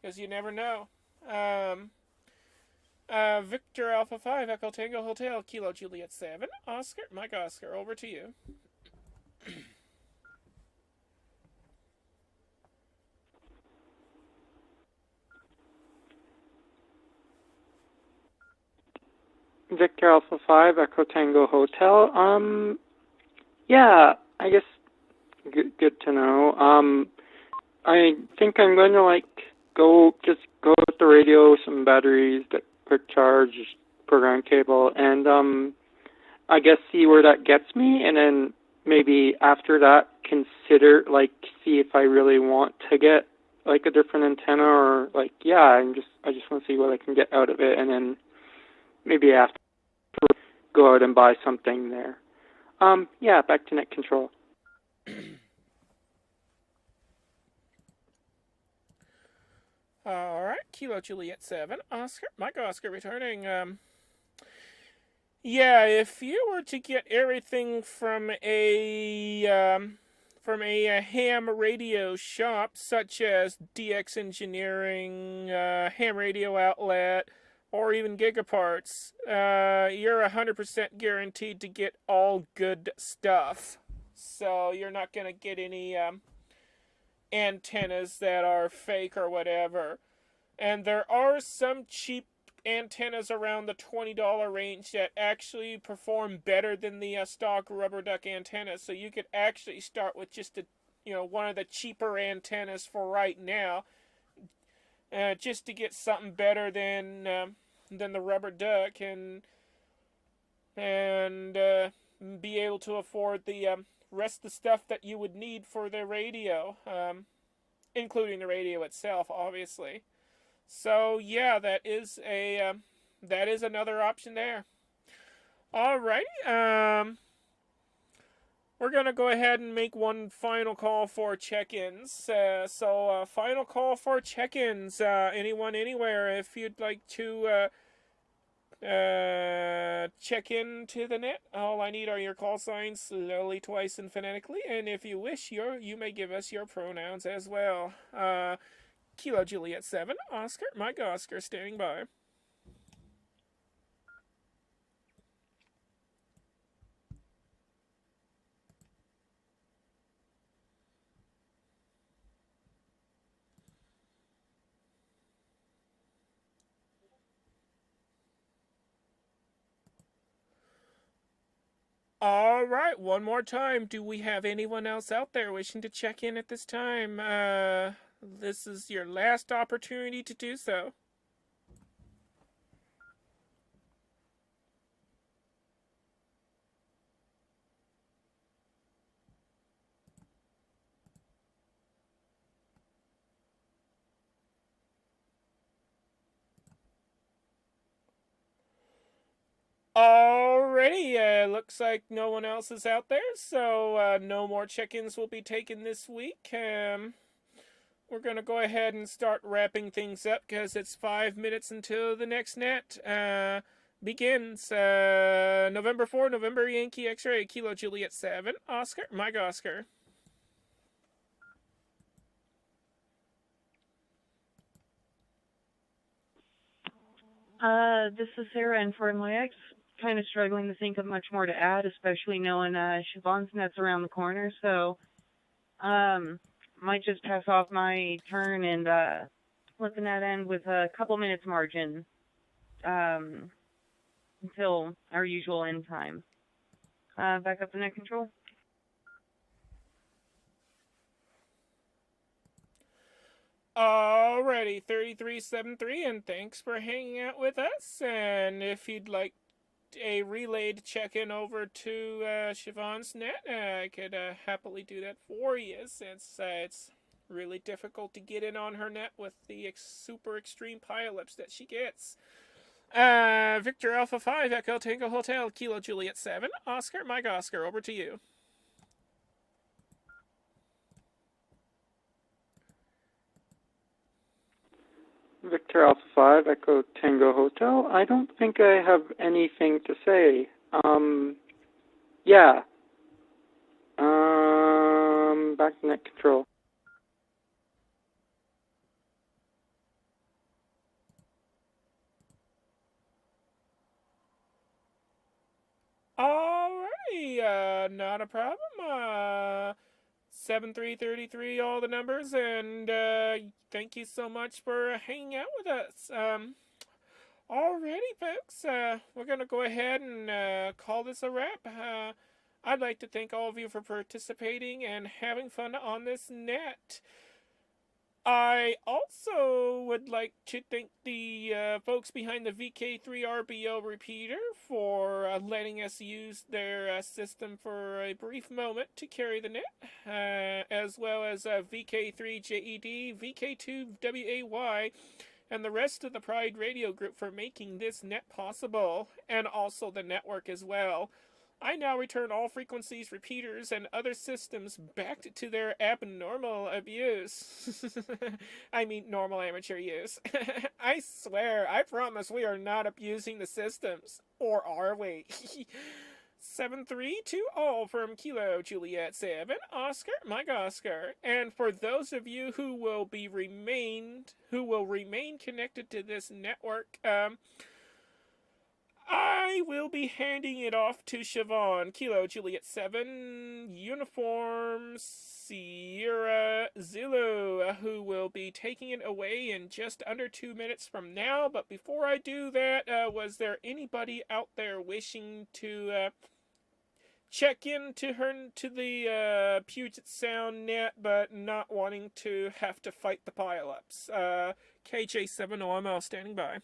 because you never know. Victor Alpha 5 Echo Tango Hotel, Kilo Juliet 7, Oscar, Mike Oscar, over to you. Victor Alpha 5 Echo Tango Hotel. Yeah, I guess good to know. I think I'm going to go with the radio, some batteries, that quick charge, program cable, and I guess see where that gets me, and then maybe after that consider see if I really want to get a different antenna, or I just want to see what I can get out of it, and then maybe after go out and buy something there. Yeah, back to net control. Alright, Kilo Juliet 7, Oscar, Mike Oscar returning. Yeah, if you were to get everything from a ham radio shop such as DX Engineering, Ham Radio Outlet, or even Gigaparts, you're 100% guaranteed to get all good stuff. So you're not gonna get any antennas that are fake or whatever. And there are some cheap antennas around the $20 range that actually perform better than the stock rubber duck antennas. So you could actually start with just one of the cheaper antennas for right now, just to get something better than the rubber duck and be able to afford the rest of the stuff that you would need for the radio, including the radio itself, obviously. So yeah, that is another option there. Alrighty, we're gonna go ahead and make one final call for check-ins. Final call for check-ins. Anyone, anywhere, if you'd like to check into the net, all I need are your call signs, slowly, twice, and phonetically. And if you wish, you may give us your pronouns as well. Kilo Juliet 7, Oscar, Mike Oscar, standing by. All right, one more time. Do we have anyone else out there wishing to check in at this time? This is your last opportunity to do so. Alrighty, looks like no one else is out there, so no more check-ins will be taken this week. We're going to go ahead and start wrapping things up because it's 5 minutes until the next net begins. November 4, November Yankee X-Ray, Kilo Juliet 7, Oscar, Mike Oscar. This is Sarah, and for my ex, kind of struggling to think of much more to add, especially knowing Siobhan's net's around the corner, so might just pass off my turn and let the net end with a couple minutes margin until our usual end time. Back up the net control. Alrighty, 3373, and thanks for hanging out with us. And if you'd like a relayed check-in over to Siobhan's net, I could happily do that for you, since it's really difficult to get in on her net with the super extreme pileups that she gets. Victor Alpha 5, Echo Tango Hotel, Kilo Juliet 7, Oscar, Mike Oscar, over to you. Victor Alpha 5, Echo Tango Hotel. I don't think I have anything to say. Yeah. Back to net control. Alrighty, not a problem. 7333, all the numbers, and thank you so much for hanging out with us. Alrighty, folks, we're going to go ahead and call this a wrap. I'd like to thank all of you for participating and having fun on this net. I also would like to thank the folks behind the VK3RBO repeater for letting us use their system for a brief moment to carry the net, as well as VK3JED, VK2WAY, and the rest of the Pride Radio Group for making this net possible, and also the network as well. I now return all frequencies, repeaters, and other systems back to their abnormal abuse. I mean, normal amateur use. I swear, I promise we are not abusing the systems. Or are we? 7-3 to all from Kilo Juliet 7, Oscar, Mike Oscar. And for those of you who will remain connected to this network, I will be handing it off to Siobhan, Kilo Juliet 7, Uniform Sierra Zulu, who will be taking it away in just under 2 minutes from now. But before I do that, was there anybody out there wishing to check into the Puget Sound net, but not wanting to have to fight the pileups? KJ7OML standing by.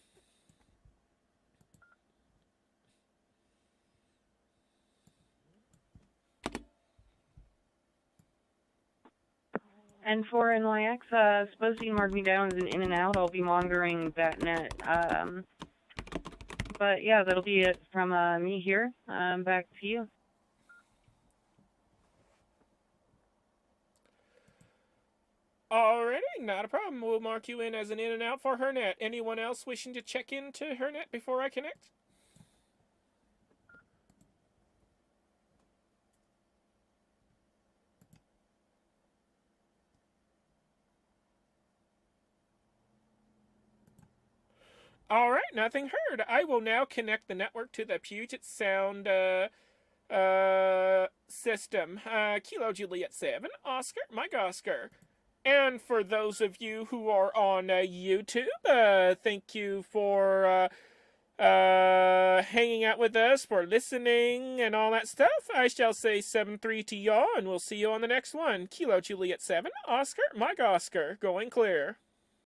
And for NYX, suppose you can mark me down as an in and out. I'll be monitoring that net. But yeah, that'll be it from me here. Back to you. Alrighty, not a problem. We'll mark you in as an in and out for her net. Anyone else wishing to check into her net before I connect? Alright, nothing heard. I will now connect the network to the Puget Sound system. Kilo Juliet 7, Oscar, Mike Oscar. And for those of you who are on YouTube, thank you for hanging out with us, for listening and all that stuff. I shall say 7-3 to y'all, and we'll see you on the next one. Kilo Juliet 7, Oscar, Mike Oscar, going clear.